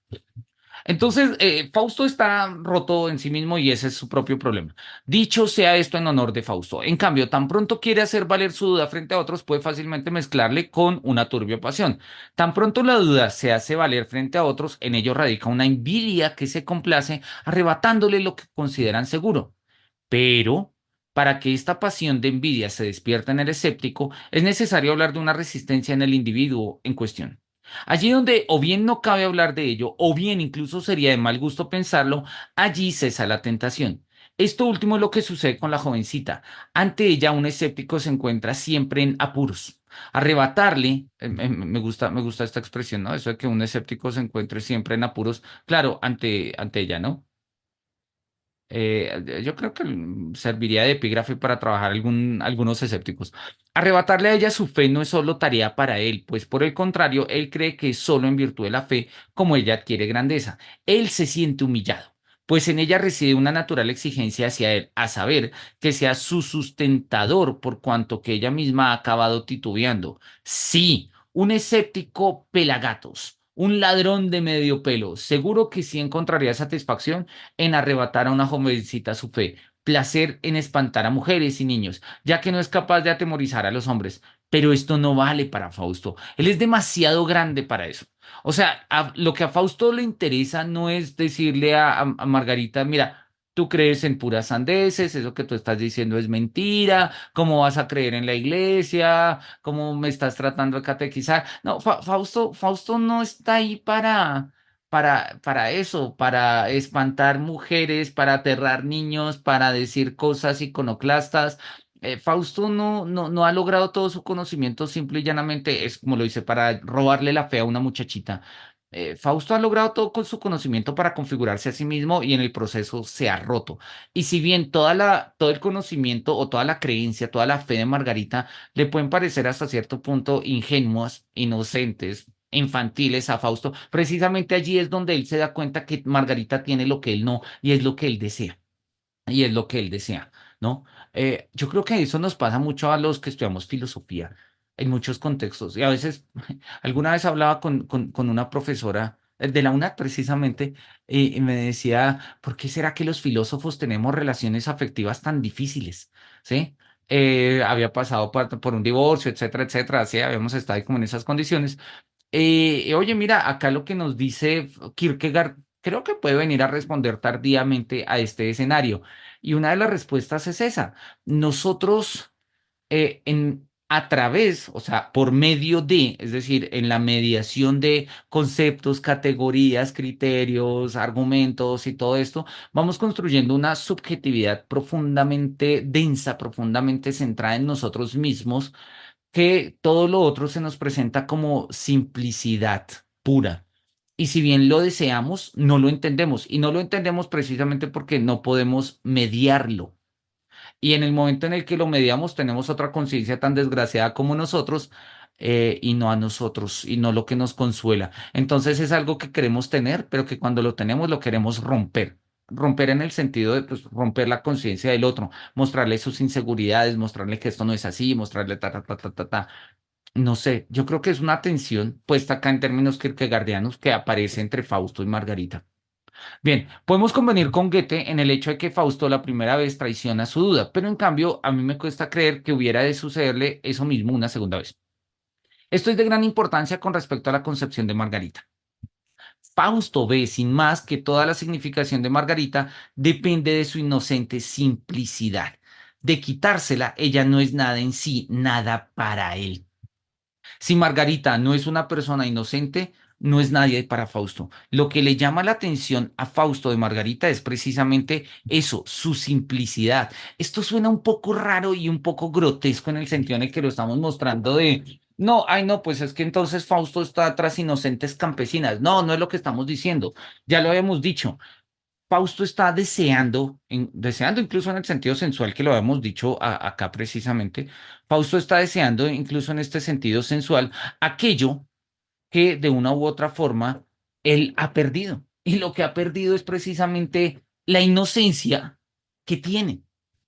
Speaker 1: Entonces, Fausto está roto en sí mismo y ese es su propio problema. Dicho sea esto en honor de Fausto. En cambio, tan pronto quiere hacer valer su duda frente a otros, puede fácilmente mezclarle con una turbia pasión. Tan pronto la duda se hace valer frente a otros, en ello radica una envidia que se complace arrebatándole lo que consideran seguro. Pero, para que esta pasión de envidia se despierta en el escéptico, es necesario hablar de una resistencia en el individuo en cuestión. Allí donde o bien no cabe hablar de ello, o bien incluso sería de mal gusto pensarlo, allí cesa la tentación. Esto último es lo que sucede con la jovencita. Ante ella, un escéptico se encuentra siempre en apuros. Arrebatarle, me gusta esta expresión, ¿no? Eso de que un escéptico se encuentre siempre en apuros, claro, ante ella, ¿no? Yo creo que serviría de epígrafe para trabajar algunos escépticos. Arrebatarle a ella su fe no es solo tarea para él, pues por el contrario, él cree que es solo en virtud de la fe como ella adquiere grandeza. Él se siente humillado, pues en ella reside una natural exigencia hacia él, a saber, que sea su sustentador por cuanto que ella misma ha acabado titubeando. Sí, un escéptico pelagatos. Un ladrón de medio pelo, seguro que sí encontraría satisfacción en arrebatar a una jovencita su fe, placer en espantar a mujeres y niños, ya que no es capaz de atemorizar a los hombres. Pero esto no vale para Fausto. Él es demasiado grande para eso. O sea, lo que a Fausto le interesa no es decirle a Margarita, mira, tú crees en puras sandeces, eso que tú estás diciendo es mentira, ¿cómo vas a creer en la iglesia? ¿Cómo me estás tratando de catequizar? No, Fausto no está ahí para eso, para espantar mujeres, para aterrar niños, para decir cosas iconoclastas. Fausto no ha logrado todo su conocimiento, simple y llanamente es como lo dice, para robarle la fe a una muchachita. Fausto ha logrado todo con su conocimiento para configurarse a sí mismo y en el proceso se ha roto. Y si bien todo el conocimiento o toda la creencia, toda la fe de Margarita le pueden parecer hasta cierto punto ingenuas, inocentes, infantiles a Fausto, precisamente allí es donde él se da cuenta que Margarita tiene lo que él no y es lo que él desea. Y es lo que él desea, ¿no? Yo creo que eso nos pasa mucho a los que estudiamos filosofía en muchos contextos. Y a veces, alguna vez hablaba con una profesora de la UNAD precisamente y me decía, ¿por qué será que los filósofos tenemos relaciones afectivas tan difíciles? ¿Sí? Había pasado por un divorcio, etcétera, etcétera. Así habíamos estado ahí como en esas condiciones. Oye, mira, acá lo que nos dice Kierkegaard, creo que puede venir a responder tardíamente a este escenario. Y una de las respuestas es esa. Nosotros, a través, o sea, por medio de, es decir, en la mediación de conceptos, categorías, criterios, argumentos y todo esto, vamos construyendo una subjetividad profundamente densa, profundamente centrada en nosotros mismos que todo lo otro se nos presenta como simplicidad pura. Y si bien lo deseamos, no lo entendemos. Y no lo entendemos precisamente porque no podemos mediarlo. Y en el momento en el que lo mediamos, tenemos otra conciencia tan desgraciada como nosotros, y no a nosotros, y no lo que nos consuela. Entonces es algo que queremos tener, pero que cuando lo tenemos lo queremos romper. Romper en el sentido de pues, romper la conciencia del otro, mostrarle sus inseguridades, mostrarle que esto no es así, mostrarle ta, ta, ta, ta, ta, ta. No sé, yo creo que es una tensión puesta acá en términos kierkegaardianos que aparece entre Fausto y Margarita. Bien, podemos convenir con Goethe en el hecho de que Fausto la primera vez traiciona su duda, pero en cambio a mí me cuesta creer que hubiera de sucederle eso mismo una segunda vez. Esto es de gran importancia con respecto a la concepción de Margarita. Fausto ve sin más que toda la significación de Margarita depende de su inocente simplicidad. De quitársela, ella no es nada en sí, nada para él. Si Margarita no es una persona inocente, no es nadie para Fausto. Lo que le llama la atención a Fausto de Margarita es precisamente eso, su simplicidad. Esto suena un poco raro y un poco grotesco en el sentido en el que lo estamos mostrando de, no, ay no, pues es que entonces Fausto está tras inocentes campesinas. No, no es lo que estamos diciendo. Ya lo habíamos dicho. Fausto está deseando, deseando incluso en el sentido sensual que lo habíamos dicho acá precisamente, Fausto está deseando incluso en este sentido sensual aquello que de una u otra forma él ha perdido. Y lo que ha perdido es precisamente la inocencia que tiene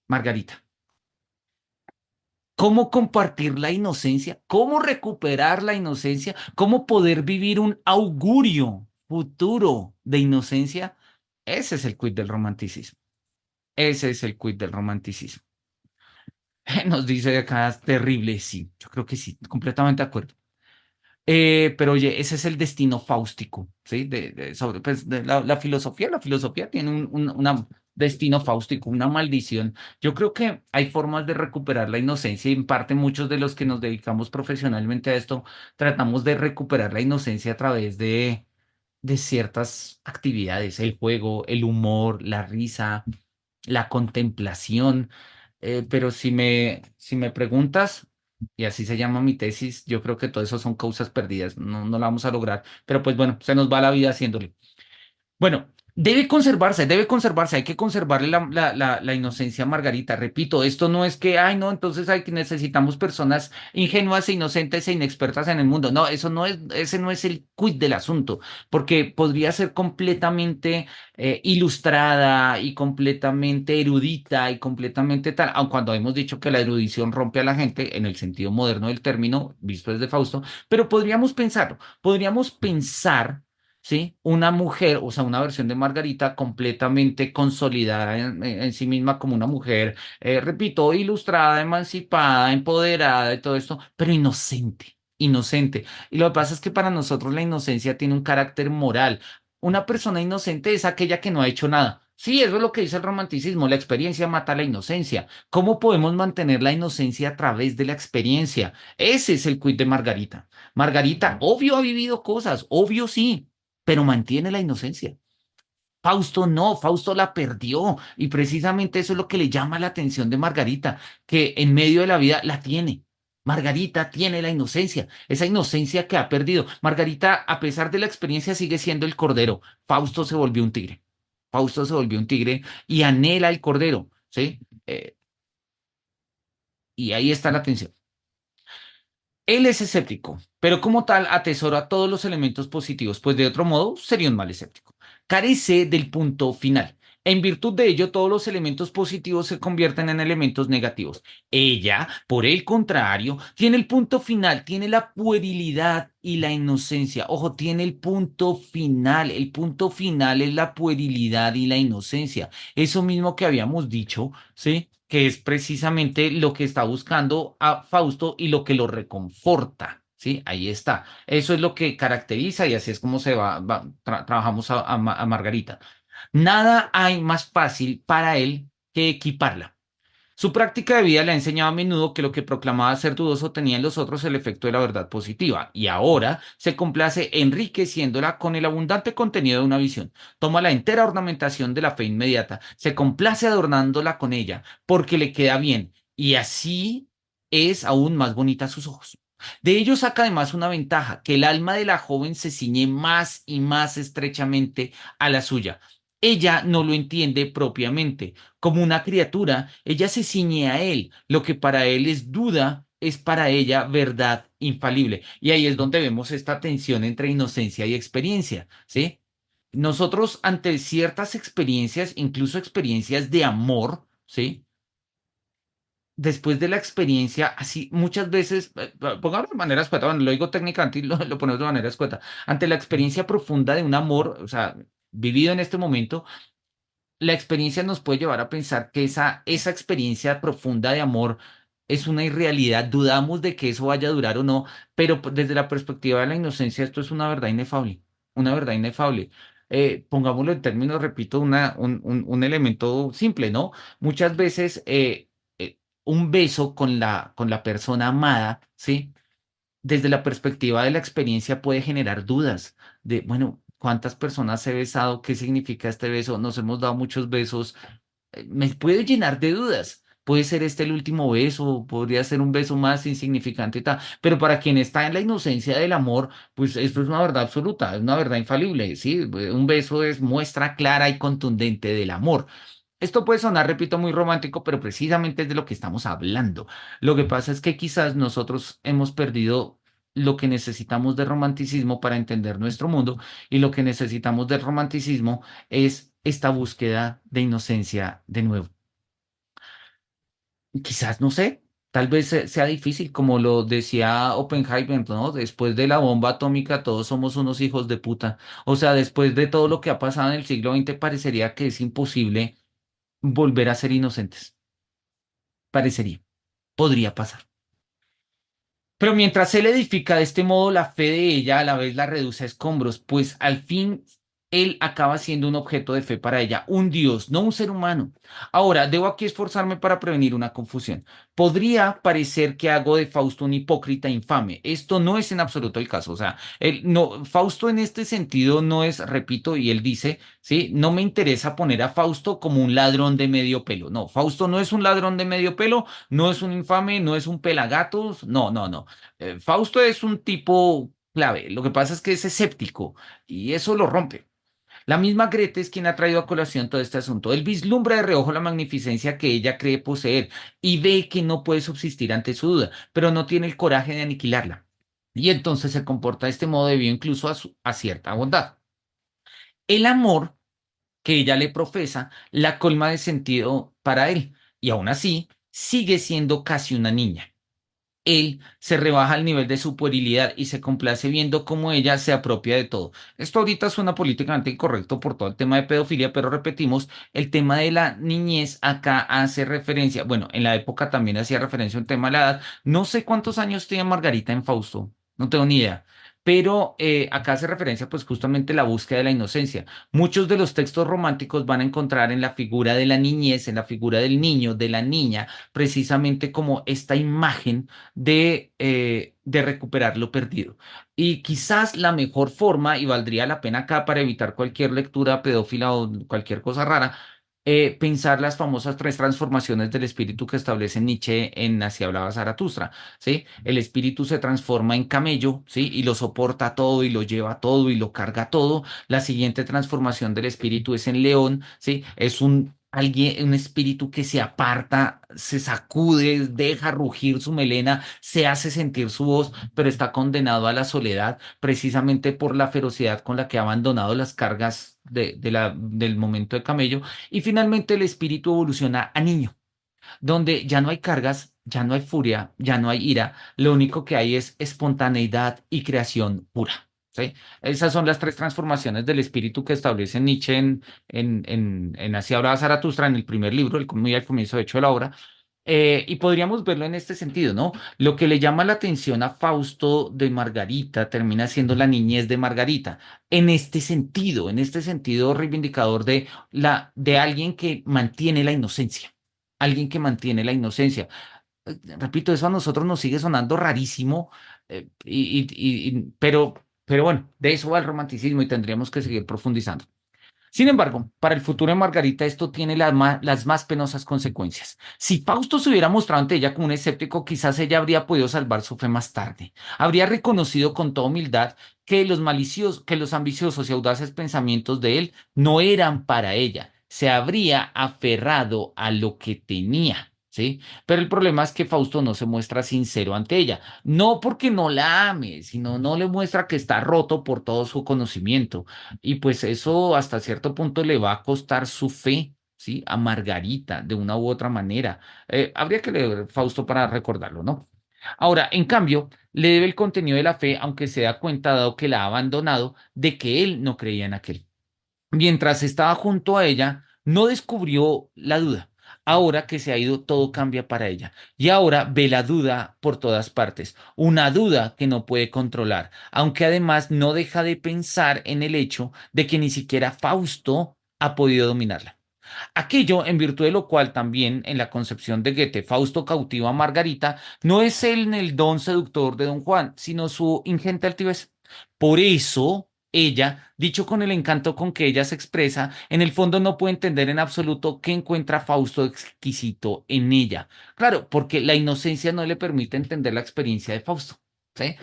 Speaker 1: Margarita. ¿Cómo compartir la inocencia? ¿Cómo recuperar la inocencia? ¿Cómo poder vivir un augurio futuro de inocencia? Ese es el quid del romanticismo. Ese es el quid del romanticismo. Nos dice acá, es terrible, sí, yo creo que sí, completamente de acuerdo. Pero oye, ese es el destino fáustico, ¿sí? Sobre, pues, de la filosofía tiene una destino fáustico, una maldición. Yo creo que hay formas de recuperar la inocencia y en parte muchos de los que nos dedicamos profesionalmente a esto tratamos de recuperar la inocencia a través de ciertas actividades, el juego, el humor, la risa, la contemplación. Pero si me preguntas, y así se llama mi tesis, yo creo que todo eso son causas perdidas, no, no la vamos a lograr, pero pues bueno, se nos va la vida haciéndole. Bueno, debe conservarse, hay que conservarle la inocencia a Margarita. Repito, esto no es que, ay, no, entonces hay que necesitamos personas ingenuas e inocentes e inexpertas en el mundo. No, eso no es, ese no es el quid del asunto, porque podría ser completamente ilustrada y completamente erudita y completamente tal, aun cuando hemos dicho que la erudición rompe a la gente en el sentido moderno del término, visto desde Fausto, pero podríamos pensar. ¿Sí? Una mujer, o sea, una versión de Margarita completamente consolidada en sí misma como una mujer, repito, ilustrada, emancipada, empoderada y todo esto, pero inocente, inocente. Y lo que pasa es que para nosotros la inocencia tiene un carácter moral. Una persona inocente es aquella que no ha hecho nada. Sí, eso es lo que dice el romanticismo, la experiencia mata la inocencia. ¿Cómo podemos mantener la inocencia a través de la experiencia? Ese es el quid de Margarita. Margarita, obvio ha vivido cosas, obvio sí, pero mantiene la inocencia. Fausto no, Fausto la perdió y precisamente eso es lo que le llama la atención de Margarita, que en medio de la vida la tiene. Margarita tiene la inocencia, esa inocencia que ha perdido. Margarita, a pesar de la experiencia, sigue siendo el cordero. Fausto se volvió un tigre. Fausto se volvió un tigre y anhela el cordero, ¿sí? Y ahí está la atención. Él es escéptico, pero como tal atesora todos los elementos positivos, pues de otro modo sería un mal escéptico. Carece del punto final. En virtud de ello, todos los elementos positivos se convierten en elementos negativos. Ella, por el contrario, tiene el punto final, tiene la puerilidad y la inocencia. Ojo, tiene el punto final. El punto final es la puerilidad y la inocencia. Eso mismo que habíamos dicho, ¿sí? Que es precisamente lo que está buscando a Fausto y lo que lo reconforta, ¿sí? Ahí está. Eso es lo que caracteriza y así es como trabajamos a Margarita. Nada hay más fácil para él que equiparla. Su práctica de vida le ha enseñado a menudo que lo que proclamaba ser dudoso tenía en los otros el efecto de la verdad positiva, y ahora se complace enriqueciéndola con el abundante contenido de una visión. Toma la entera ornamentación de la fe inmediata, se complace adornándola con ella, porque le queda bien, y así es aún más bonita a sus ojos. De ello saca además una ventaja, que el alma de la joven se ciñe más y más estrechamente a la suya. Ella no lo entiende propiamente como una criatura, ella se ciñe a él. Lo que para él es duda, es para ella verdad infalible. Y ahí es donde vemos esta tensión entre inocencia y experiencia, ¿sí? Nosotros ante ciertas experiencias, incluso experiencias de amor, ¿sí? Después de la experiencia, así muchas veces, pongamos de manera escueta, bueno, lo digo técnicamente y lo ponemos de manera escueta, ante la experiencia profunda de un amor, o sea, vivido en este momento, la experiencia nos puede llevar a pensar que esa experiencia profunda de amor es una irrealidad, dudamos de que eso vaya a durar o no, pero desde la perspectiva de la inocencia esto es una verdad inefable. Pongámoslo en términos, repito, un elemento simple, ¿no? Muchas veces un beso con la persona amada, ¿sí? Desde la perspectiva de la experiencia puede generar dudas de, bueno, ¿cuántas personas he besado? ¿Qué significa este beso? Nos hemos dado muchos besos. Me puede llenar de dudas. Puede ser este el último beso, podría ser un beso más insignificante y tal, pero para quien está en la inocencia del amor, pues esto es una verdad absoluta, es una verdad infalible, ¿sí? Un beso es muestra clara y contundente del amor. Esto puede sonar, repito, muy romántico, pero precisamente es de lo que estamos hablando. Lo que pasa es que quizás nosotros hemos perdido lo que necesitamos de romanticismo para entender nuestro mundo y lo que necesitamos del romanticismo es esta búsqueda de inocencia de nuevo. Quizás, no sé, tal vez sea difícil, como lo decía Oppenheimer, ¿no? Después de la bomba atómica todos somos unos hijos de puta. O sea, después de todo lo que ha pasado en el siglo XX parecería que es imposible volver a ser inocentes. Parecería, podría pasar. Pero mientras él edifica de este modo la fe de ella, a la vez la reduce a escombros, pues al fin él acaba siendo un objeto de fe para ella, un dios, no un ser humano. Ahora, debo aquí esforzarme para prevenir una confusión. Podría parecer que hago de Fausto un hipócrita infame. Esto no es en absoluto el caso. O sea, no, Fausto en este sentido no es, repito, y él dice, sí, no me interesa poner a Fausto como un ladrón de medio pelo. No, Fausto no es un ladrón de medio pelo, no es un infame, no es un pelagatos. No, no, no. Fausto es un tipo clave. Lo que pasa es que es escéptico y eso lo rompe. La misma Grete es quien ha traído a colación todo este asunto. Él vislumbra de reojo la magnificencia que ella cree poseer y ve que no puede subsistir ante su duda, pero no tiene el coraje de aniquilarla. Y entonces se comporta de este modo debido incluso a cierta bondad. El amor que ella le profesa la colma de sentido para él, y aún así sigue siendo casi una niña. Él se rebaja al nivel de su puerilidad y se complace viendo cómo ella se apropia de todo. Esto ahorita suena políticamente incorrecto por todo el tema de pedofilia, pero repetimos, el tema de la niñez acá hace referencia, bueno, en la época también hacía referencia a un tema de la edad. No sé cuántos años tiene Margarita en Fausto, no tengo ni idea. Pero acá hace referencia pues justamente a la búsqueda de la inocencia. Muchos de los textos románticos van a encontrar en la figura de la niñez, en la figura del niño, de la niña, precisamente como esta imagen de recuperar lo perdido. Y quizás la mejor forma, y valdría la pena acá para evitar cualquier lectura pedófila o cualquier cosa rara, pensar las famosas tres transformaciones del espíritu que establece Nietzsche en Así hablaba Zaratustra, ¿sí? El espíritu se transforma en camello, ¿sí? Y lo soporta todo y lo lleva todo y lo carga todo. La siguiente transformación del espíritu es en león, ¿sí? Es un espíritu que se aparta, se sacude, deja rugir su melena, se hace sentir su voz, pero está condenado a la soledad precisamente por la ferocidad con la que ha abandonado las cargas del momento de camello. Y finalmente el espíritu evoluciona a niño, donde ya no hay cargas, ya no hay furia, ya no hay ira, lo único que hay es espontaneidad y creación pura. ¿Sí? Esas son las tres transformaciones del espíritu que establece Nietzsche en Así hablaba Zaratustra, en el primer libro, muy al comienzo de hecho de la obra. Y podríamos verlo en este sentido, ¿no? Lo que le llama la atención a Fausto de Margarita termina siendo la niñez de Margarita. En este sentido reivindicador de alguien que mantiene la inocencia, alguien que mantiene la inocencia. Repito, eso a nosotros nos sigue sonando rarísimo, pero bueno, de eso va el romanticismo y tendríamos que seguir profundizando. Sin embargo, para el futuro de Margarita esto tiene las más penosas consecuencias. Si Fausto se hubiera mostrado ante ella como un escéptico, quizás ella habría podido salvar su fe más tarde. Habría reconocido con toda humildad que que los ambiciosos y audaces pensamientos de él no eran para ella. Se habría aferrado a lo que tenía, ¿sí? Pero el problema es que Fausto no se muestra sincero ante ella. No porque no la ame, sino no le muestra que está roto por todo su conocimiento. Y pues eso hasta cierto punto le va a costar su fe, ¿sí? A Margarita, de una u otra manera. Habría que leer Fausto para recordarlo, ¿no? Ahora, en cambio, le debe el contenido de la fe, aunque se da cuenta, dado que la ha abandonado, de que él no creía en aquel. Mientras estaba junto a ella, no descubrió la duda. Ahora que se ha ido, todo cambia para ella. Y ahora ve la duda por todas partes, una duda que no puede controlar, aunque además no deja de pensar en el hecho de que ni siquiera Fausto ha podido dominarla. Aquello en virtud de lo cual también en la concepción de Goethe, Fausto cautiva a Margarita, no es él en el don seductor de Don Juan, sino su ingente altivez. Por eso, ella, dicho con el encanto con que ella se expresa, en el fondo no puede entender en absoluto qué encuentra Fausto exquisito en ella. Claro, porque la inocencia no le permite entender la experiencia de Fausto. ¿Sí?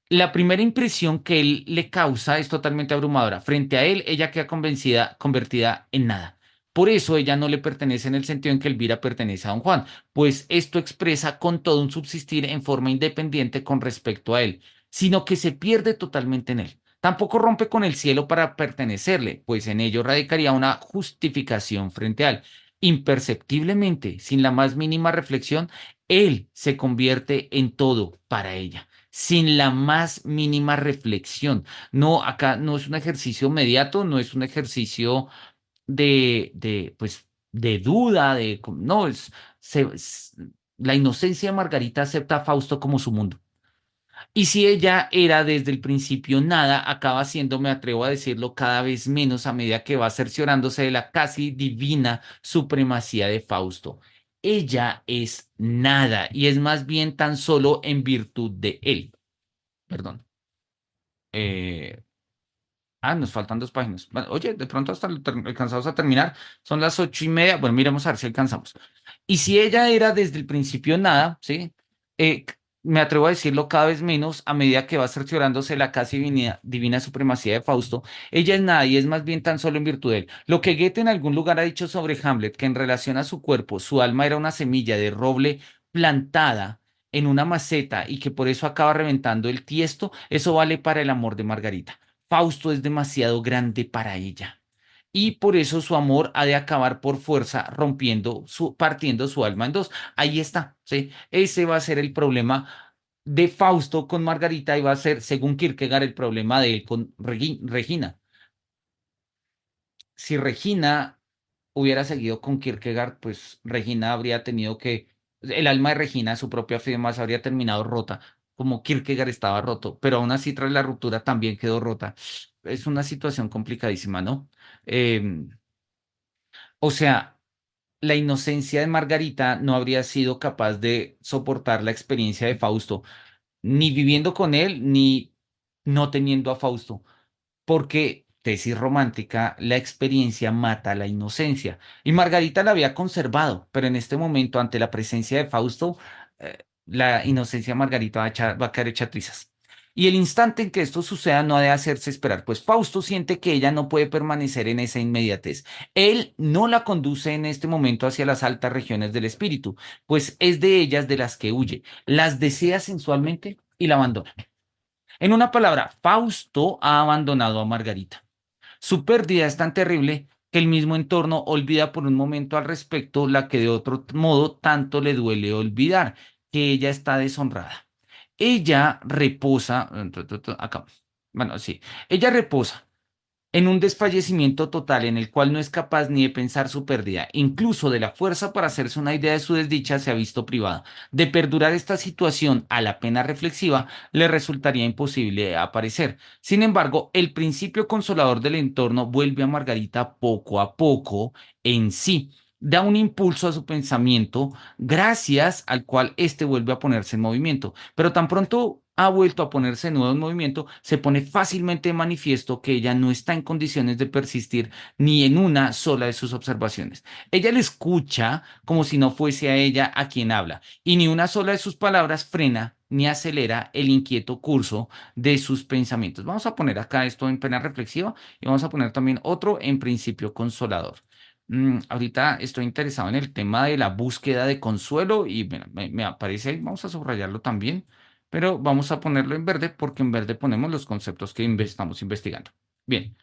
Speaker 1: La primera impresión que él le causa es totalmente abrumadora. Frente a él, ella queda convertida en nada. Por eso ella no le pertenece en el sentido en que Elvira pertenece a don Juan, pues esto expresa con todo un subsistir en forma independiente con respecto a él, sino que se pierde totalmente en él. Tampoco rompe con el cielo para pertenecerle, pues en ello radicaría una justificación frente a él. Imperceptiblemente, sin la más mínima reflexión, él se convierte en todo para ella sin la más mínima reflexión. No, acá no es un ejercicio mediato, no es un ejercicio pues, de duda, no, la inocencia de Margarita acepta a Fausto como su mundo. Y si ella era desde el principio nada, acaba siendo, me atrevo a decirlo, cada vez menos a medida que va cerciorándose de la casi divina supremacía de Fausto. Ella es nada y es más bien tan solo en virtud de él. Perdón. Eh, nos faltan 2 páginas. Bueno, oye, de pronto hasta alcanzamos a terminar. Son las 8:30. Bueno, miremos a ver si alcanzamos. Y si ella era desde el principio nada, ¿sí? Eh, Me atrevo a decirlo cada vez menos a medida que va cerciorándose la casi divina supremacía de Fausto. Ella es nada y es más bien tan solo en virtud de él. Lo que Goethe en algún lugar ha dicho sobre Hamlet, que en relación a su cuerpo, su alma era una semilla de roble plantada en una maceta y que por eso acaba reventando el tiesto, eso vale para el amor de Margarita. Fausto es demasiado grande para ella. Y por eso su amor ha de acabar por fuerza partiendo su alma en dos. Ahí está, ¿sí? Ese va a ser el problema de Fausto con Margarita y va a ser, según Kierkegaard, el problema de él con Regina. Si Regina hubiera seguido con Kierkegaard, pues Regina habría tenido el alma de Regina, su propia fe más, habría terminado rota, como Kierkegaard estaba roto, pero aún así tras la ruptura también quedó rota. Es una situación complicadísima, ¿no? Eh, o sea, la inocencia de Margarita no habría sido capaz de soportar la experiencia de Fausto, ni viviendo con él, ni no teniendo a Fausto. Porque, tesis romántica, la experiencia mata la inocencia. Y Margarita la había conservado, pero en este momento, ante la presencia de Fausto, la inocencia de Margarita va a caer hecha trizas. Y el instante en que esto suceda no ha de hacerse esperar, pues Fausto siente que ella no puede permanecer en esa inmediatez. Él no la conduce en este momento hacia las altas regiones del espíritu, pues es de ellas de las que huye, las desea sensualmente y la abandona. En una palabra, Fausto ha abandonado a Margarita. Su pérdida es tan terrible que el mismo entorno olvida por un momento al respecto la que de otro modo tanto le duele olvidar, que ella está deshonrada. Ella reposa, acá, bueno, sí, ella reposa en un desfallecimiento total en el cual no es capaz ni de pensar su pérdida, incluso de la fuerza para hacerse una idea de su desdicha, se ha visto privada. De perdurar esta situación a la pena reflexiva, le resultaría imposible aparecer. Sin embargo, el principio consolador del entorno vuelve a Margarita poco a poco en sí. Da un impulso a su pensamiento, gracias al cual éste vuelve a ponerse en movimiento. Pero tan pronto ha vuelto a ponerse de nuevo en movimiento, se pone fácilmente de manifiesto que ella no está en condiciones de persistir ni en una sola de sus observaciones. Ella le escucha como si no fuese a ella a quien habla, y ni una sola de sus palabras frena ni acelera el inquieto curso de sus pensamientos. Vamos a poner acá esto en pena reflexiva y vamos a poner también otro en principio consolador. Ahorita estoy interesado en el tema de la búsqueda de consuelo y bueno, me aparece ahí, vamos a subrayarlo también, pero vamos a ponerlo en verde porque en verde ponemos los conceptos que estamos investigando. Bien,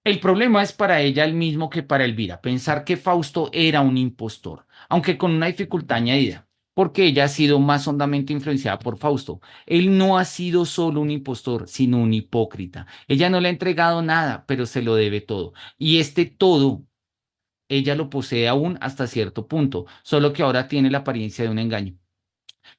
Speaker 1: el problema es para ella el mismo que para Elvira, pensar que Fausto era un impostor, aunque con una dificultad añadida, porque ella ha sido más hondamente influenciada por Fausto. Él no ha sido solo un impostor, sino un hipócrita. Ella no le ha entregado nada, pero se lo debe todo. Y este todo ella lo posee aún hasta cierto punto, solo que ahora tiene la apariencia de un engaño.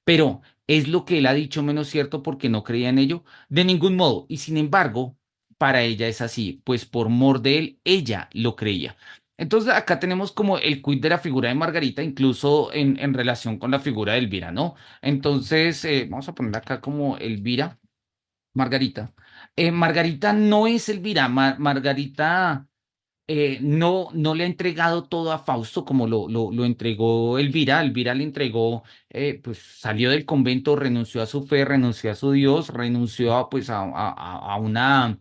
Speaker 1: Pero ¿es lo que él ha dicho menos cierto porque no creía en ello? De ningún modo. Y sin embargo, para ella es así, pues por mor de él, ella lo creía. Entonces acá tenemos como el quid de la figura de Margarita, incluso en relación con la figura de Elvira, ¿no? Entonces, vamos a poner acá como Elvira, Margarita. Margarita no es Elvira, Margarita no le ha entregado todo a Fausto como lo entregó Elvira. Elvira le entregó, pues salió del convento, renunció a su fe, renunció a su Dios, renunció a, pues, a una,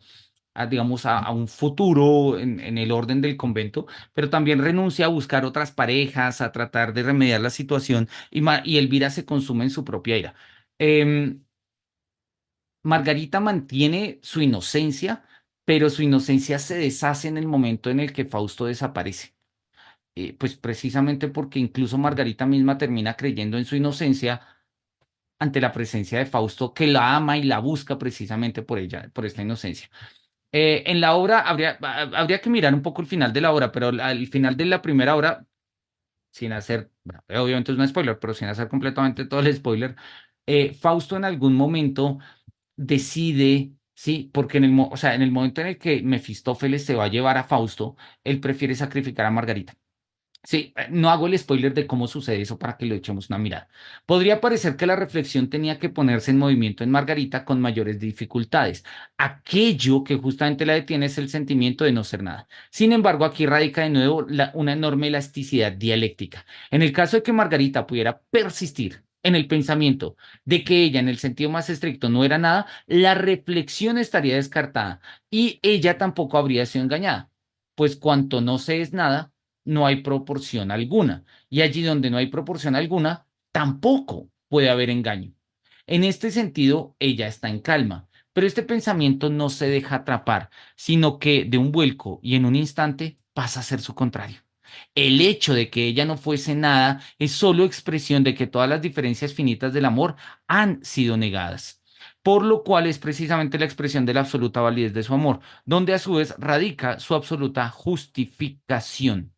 Speaker 1: digamos, a un futuro en el orden del convento, pero también renuncia a buscar otras parejas, a tratar de remediar la situación y Elvira se consume en su propia ira. Em, Margarita mantiene su inocencia, pero su inocencia se deshace en el momento en el que Fausto desaparece. Pues precisamente porque incluso Margarita misma termina creyendo en su inocencia ante la presencia de Fausto, que la ama y la busca precisamente por ella, por esta inocencia. En la obra habría que mirar un poco el final de la obra, pero al final de la primera obra, sin hacer, bueno, obviamente es un spoiler, pero sin hacer completamente todo el spoiler, Fausto en algún momento decide, sí, porque o sea, en el momento en el que Mefistófeles se va a llevar a Fausto, él prefiere sacrificar a Margarita. Sí, no hago el spoiler de cómo sucede eso para que le echemos una mirada. Podría parecer que la reflexión tenía que ponerse en movimiento en Margarita con mayores dificultades. Aquello que justamente la detiene es el sentimiento de no ser nada. Sin embargo, aquí radica de nuevo una enorme elasticidad dialéctica. En el caso de que Margarita pudiera persistir en el pensamiento de que ella, en el sentido más estricto, no era nada, la reflexión estaría descartada y ella tampoco habría sido engañada. Pues cuanto no se es nada, no hay proporción alguna. Y allí donde no hay proporción alguna, tampoco puede haber engaño. En este sentido, ella está en calma, pero este pensamiento no se deja atrapar, sino que de un vuelco y en un instante pasa a ser su contrario. El hecho de que ella no fuese nada es solo expresión de que todas las diferencias finitas del amor han sido negadas, por lo cual es precisamente la expresión de la absoluta validez de su amor, donde a su vez radica su absoluta justificación.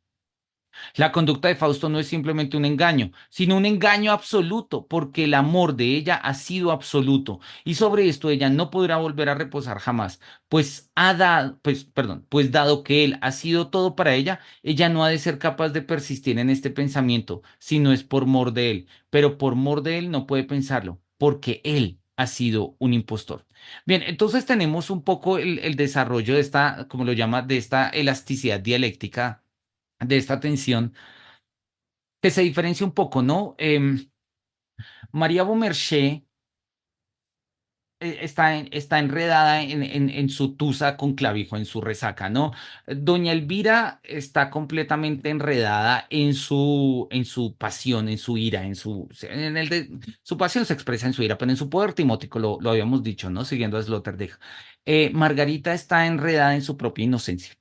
Speaker 1: La conducta de Fausto no es simplemente un engaño, sino un engaño absoluto, porque el amor de ella ha sido absoluto y sobre esto ella no podrá volver a reposar jamás, pues ha dado, pues, perdón, pues dado que él ha sido todo para ella, ella no ha de ser capaz de persistir en este pensamiento, si no es por mor de él, pero por mor de él no puede pensarlo, porque él ha sido un impostor. Bien, entonces tenemos un poco el desarrollo de esta, como lo llama, de esta elasticidad dialéctica de esta tensión que se diferencia un poco, ¿no? María Beaumarchais está enredada en su tusa con clavijo, en su resaca, ¿no? Doña Elvira está completamente enredada en su pasión, en su ira, su pasión se expresa en su ira, pero en su poder timótico, lo habíamos dicho, ¿no? Siguiendo a Sloterdijk. Margarita está enredada en su propia inocencia.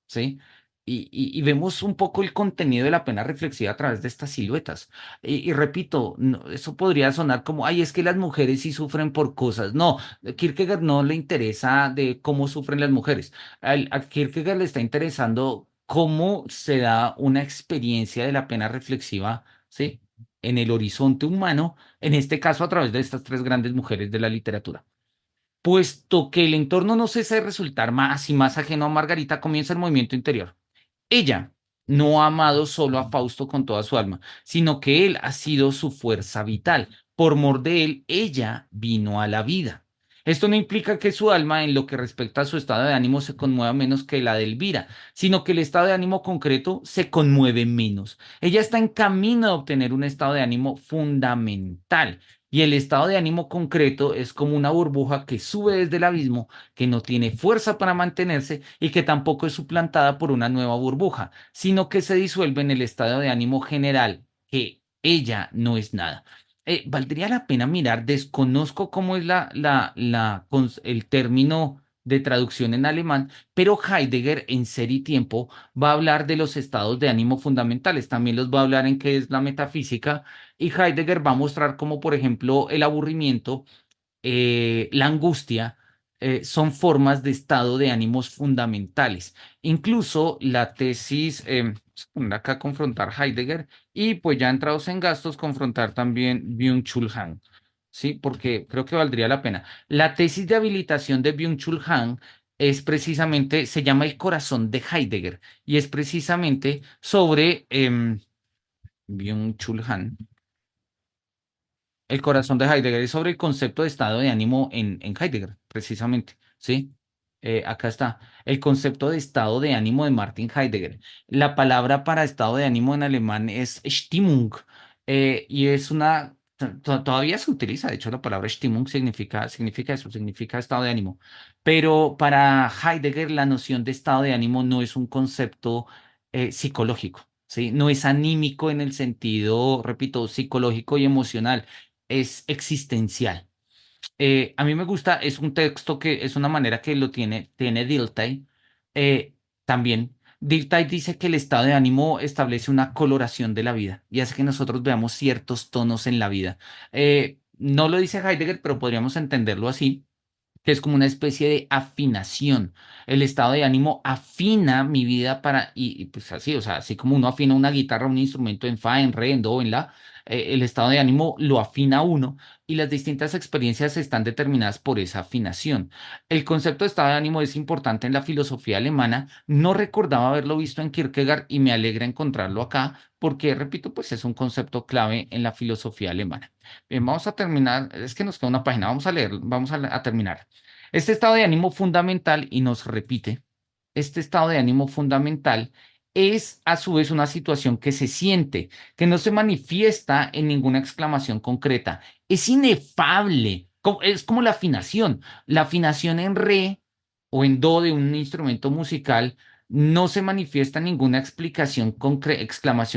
Speaker 1: ¿Sí? Y vemos un poco el contenido de la pena reflexiva a través de estas siluetas. Y repito, eso podría sonar como, ay, es que las mujeres sí sufren por cosas. No, Kierkegaard no le interesa de cómo sufren las mujeres. A Kierkegaard le está interesando cómo se da una experiencia de la pena reflexiva, ¿sí? En el horizonte humano, en este caso a través de estas tres grandes mujeres de la literatura. Puesto que el entorno no cesa de resultar más y más ajeno a Margarita, comienza el movimiento interior. Ella no ha amado solo a Fausto con toda su alma, sino que él ha sido su fuerza vital. Por mor de él, ella vino a la vida. Esto no implica que su alma, en lo que respecta a su estado de ánimo, se conmueva menos que la de Elvira, sino que el estado de ánimo concreto se conmueve menos. Ella está en camino a obtener un estado de ánimo fundamental. Y el estado de ánimo concreto es como una burbuja que sube desde el abismo, que no tiene fuerza para mantenerse y que tampoco es suplantada por una nueva burbuja, sino que se disuelve en el estado de ánimo general, que ella no es nada. Valdría la pena mirar, desconozco cómo es el término de traducción en alemán, pero Heidegger en Ser y Tiempo va a hablar de los estados de ánimo fundamentales, también los va a hablar en qué es la metafísica y Heidegger va a mostrar cómo, por ejemplo, el aburrimiento, la angustia, son formas de estado de ánimos fundamentales. Incluso la tesis, vamos a poner acá a confrontar Heidegger y pues ya entrados en gastos, confrontar también Byung-Chul Han. Sí, porque creo que valdría la pena. La tesis de habilitación de Byung-Chul Han es precisamente, se llama El corazón de Heidegger y es precisamente sobre Byung-Chul Han. El corazón de Heidegger es sobre el concepto de estado de ánimo en Heidegger, precisamente, ¿sí? Acá está, el concepto de estado de ánimo de Martin Heidegger. La palabra para estado de ánimo en alemán es Stimmung, y es todavía se utiliza, de hecho la palabra Stimmung significa eso, significa estado de ánimo. Pero para Heidegger la noción de estado de ánimo no es un concepto psicológico, ¿sí? No es anímico en el sentido, repito, psicológico y emocional, es existencial. A mí me gusta, es un texto que es una manera que tiene Dilthey. También, Dilthey dice que el estado de ánimo establece una coloración de la vida y hace que nosotros veamos ciertos tonos en la vida. No lo dice Heidegger, pero podríamos entenderlo así, que es como una especie de afinación. El estado de ánimo afina mi vida y pues así, o sea, así como uno afina una guitarra, un instrumento en fa, en re, en do, en la, el estado de ánimo lo afina a uno y las distintas experiencias están determinadas por esa afinación. El concepto de estado de ánimo es importante en la filosofía alemana. No recordaba haberlo visto en Kierkegaard y me alegra encontrarlo acá porque, repito, pues es un concepto clave en la filosofía alemana. Bien, vamos a terminar. Es que nos queda una página. Vamos a leer, a terminar. Este estado de ánimo fundamental, y nos repite, este estado de ánimo fundamental es a su vez una situación que se siente, que no se manifiesta en ninguna exclamación concreta. Es inefable, es como la afinación. La afinación en re o en do de un instrumento musical no se manifiesta en ninguna exclamación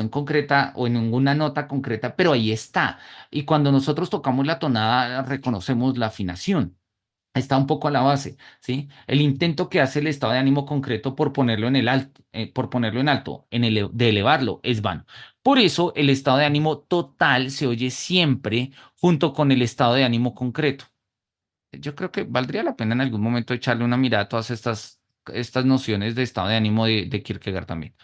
Speaker 1: concreta o en ninguna nota concreta, pero ahí está. Y cuando nosotros tocamos la tonada, reconocemos la afinación. Está un poco a la base, ¿sí? El intento que hace el estado de ánimo concreto por ponerlo en el alto, por ponerlo en alto, de elevarlo, es vano. Por eso el estado de ánimo total se oye siempre junto con el estado de ánimo concreto. Yo creo que valdría la pena en algún momento echarle una mirada a todas estas nociones de estado de ánimo de Kierkegaard también.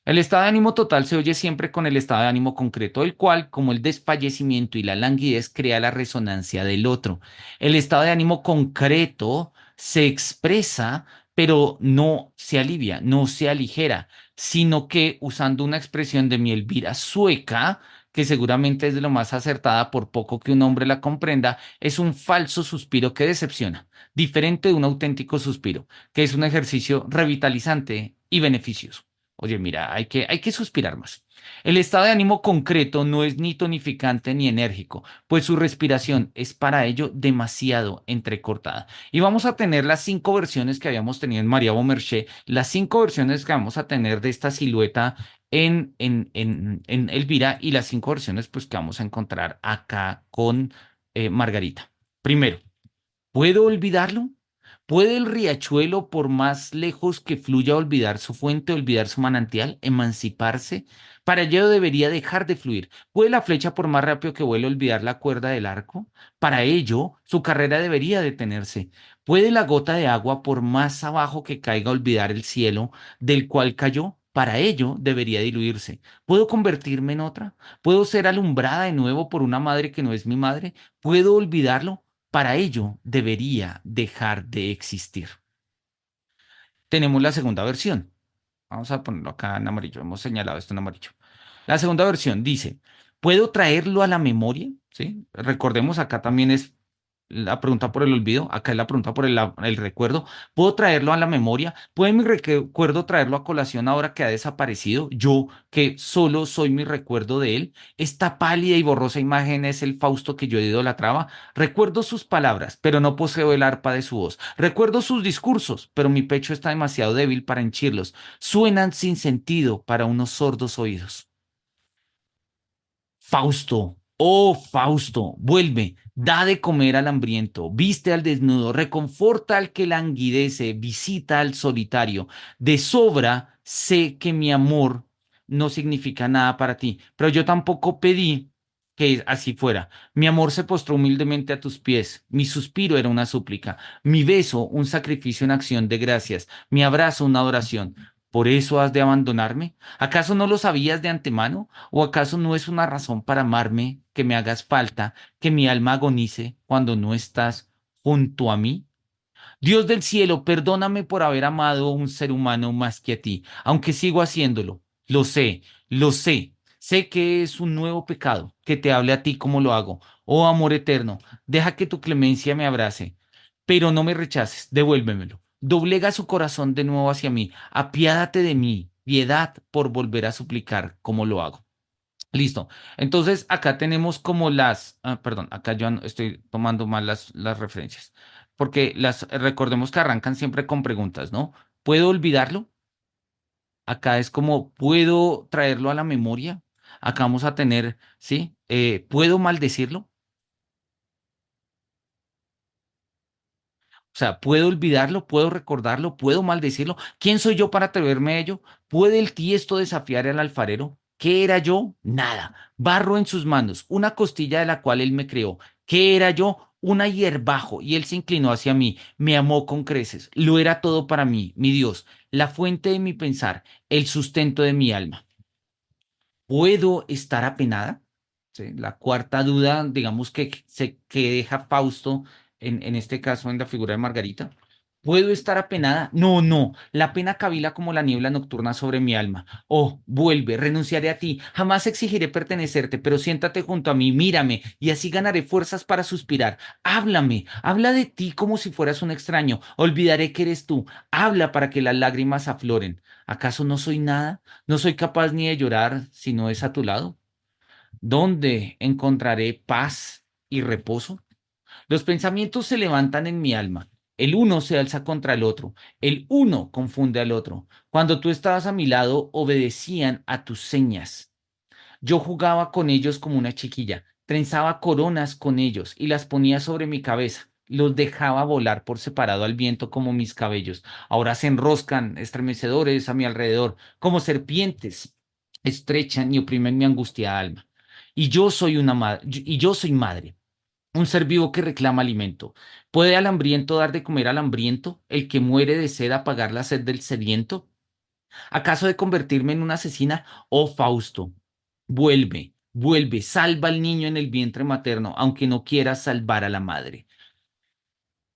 Speaker 1: El estado de ánimo total se oye siempre con el estado de ánimo concreto, el cual, como el desfallecimiento y la languidez, crea la resonancia del otro. El estado de ánimo concreto se expresa, pero no se alivia, no se aligera, sino que usando una expresión de mi Elvira sueca, que seguramente es de lo más acertada por poco que un hombre la comprenda, es un falso suspiro que decepciona, diferente de un auténtico suspiro, que es un ejercicio revitalizante y beneficioso. Oye, mira, hay que suspirar más. El estado de ánimo concreto no es ni tonificante ni enérgico, pues su respiración es para ello demasiado entrecortada. Y vamos a tener las 5 versiones que habíamos tenido en María Beaumarchais, las 5 versiones que vamos a tener de esta silueta en Elvira y las 5 versiones pues, que vamos a encontrar acá con Margarita. Primero, ¿puedo olvidarlo? ¿Puede el riachuelo, por más lejos que fluya, olvidar su fuente, olvidar su manantial, emanciparse? Para ello debería dejar de fluir. ¿Puede la flecha, por más rápido que vuele, olvidar la cuerda del arco? Para ello, su carrera debería detenerse. ¿Puede la gota de agua, por más abajo que caiga, olvidar el cielo del cual cayó? Para ello debería diluirse. ¿Puedo convertirme en otra? ¿Puedo ser alumbrada de nuevo por una madre que no es mi madre? ¿Puedo olvidarlo? Para ello debería dejar de existir. Tenemos la segunda versión. Vamos a ponerlo acá en amarillo. Hemos señalado esto en amarillo. La segunda versión dice, ¿puedo traerlo a la memoria? ¿Sí? Recordemos, acá también es la pregunta por el olvido, acá es la pregunta por el recuerdo. ¿Puedo traerlo a la memoria? ¿Puede mi recuerdo traerlo a colación ahora que ha desaparecido? Yo, que solo soy mi recuerdo de él. Esta pálida y borrosa imagen es el Fausto que yo idolatraba. Recuerdo sus palabras, pero no poseo el arpa de su voz. Recuerdo sus discursos, pero mi pecho está demasiado débil para henchirlos. Suenan sin sentido para unos sordos oídos. Fausto, oh Fausto, vuelve, da de comer al hambriento, viste al desnudo, reconforta al que languidece, visita al solitario. De sobra sé que mi amor no significa nada para ti, pero yo tampoco pedí que así fuera. Mi amor se postró humildemente a tus pies, mi suspiro era una súplica, mi beso un sacrificio en acción de gracias, mi abrazo una adoración. ¿Por eso has de abandonarme? ¿Acaso no lo sabías de antemano? ¿O acaso no es una razón para amarme que me hagas falta, que mi alma agonice cuando no estás junto a mí? Dios del cielo, perdóname por haber amado a un ser humano más que a ti, aunque sigo haciéndolo. Lo sé, lo sé. Sé que es un nuevo pecado, que te hable a ti como lo hago. Oh amor eterno, deja que tu clemencia me abrace, pero no me rechaces, devuélvemelo. Doblega su corazón de nuevo hacia mí. Apiádate de mí, piedad por volver a suplicar como lo hago. Listo. Entonces, acá tenemos como perdón, acá yo estoy tomando mal las referencias, porque recordemos que arrancan siempre con preguntas, ¿no? ¿Puedo olvidarlo? Acá es como, ¿puedo traerlo a la memoria? Acá vamos a tener, ¿sí? ¿Puedo maldecirlo? O sea, ¿puedo olvidarlo? ¿Puedo recordarlo? ¿Puedo maldecirlo? ¿Quién soy yo para atreverme a ello? ¿Puede el tiesto desafiar al alfarero? ¿Qué era yo? Nada. Barro en sus manos, una costilla de la cual él me creó. ¿Qué era yo? Una hierbajo. Y él se inclinó hacia mí, me amó con creces. Lo era todo para mí, mi Dios, la fuente de mi pensar, el sustento de mi alma. ¿Puedo estar apenada? ¿sí? La cuarta duda, digamos que deja Fausto, en este caso en la figura de Margarita. ¿Puedo estar apenada? No, no. La pena cavila como la niebla nocturna sobre mi alma. Oh, vuelve, renunciaré a ti. Jamás exigiré pertenecerte, pero siéntate junto a mí, mírame, y así ganaré fuerzas para suspirar. Háblame, habla de ti como si fueras un extraño. Olvidaré que eres tú. Habla para que las lágrimas afloren. ¿Acaso no soy nada? ¿No soy capaz ni de llorar si no es a tu lado? ¿Dónde encontraré paz y reposo? Los pensamientos se levantan en mi alma. El uno se alza contra el otro. El uno confunde al otro. Cuando tú estabas a mi lado, obedecían a tus señas. Yo jugaba con ellos como una chiquilla. Trenzaba coronas con ellos y las ponía sobre mi cabeza. Los dejaba volar por separado al viento como mis cabellos. Ahora se enroscan, estremecedores, a mi alrededor, como serpientes. Estrechan y oprimen mi angustiada alma. Y yo soy madre, un ser vivo que reclama alimento. ¿Puede al hambriento dar de comer al hambriento? ¿El que muere de sed apagar la sed del sediento? ¿Acaso de convertirme en una asesina? Oh, Fausto, vuelve, vuelve, salva al niño en el vientre materno, aunque no quieras salvar a la madre.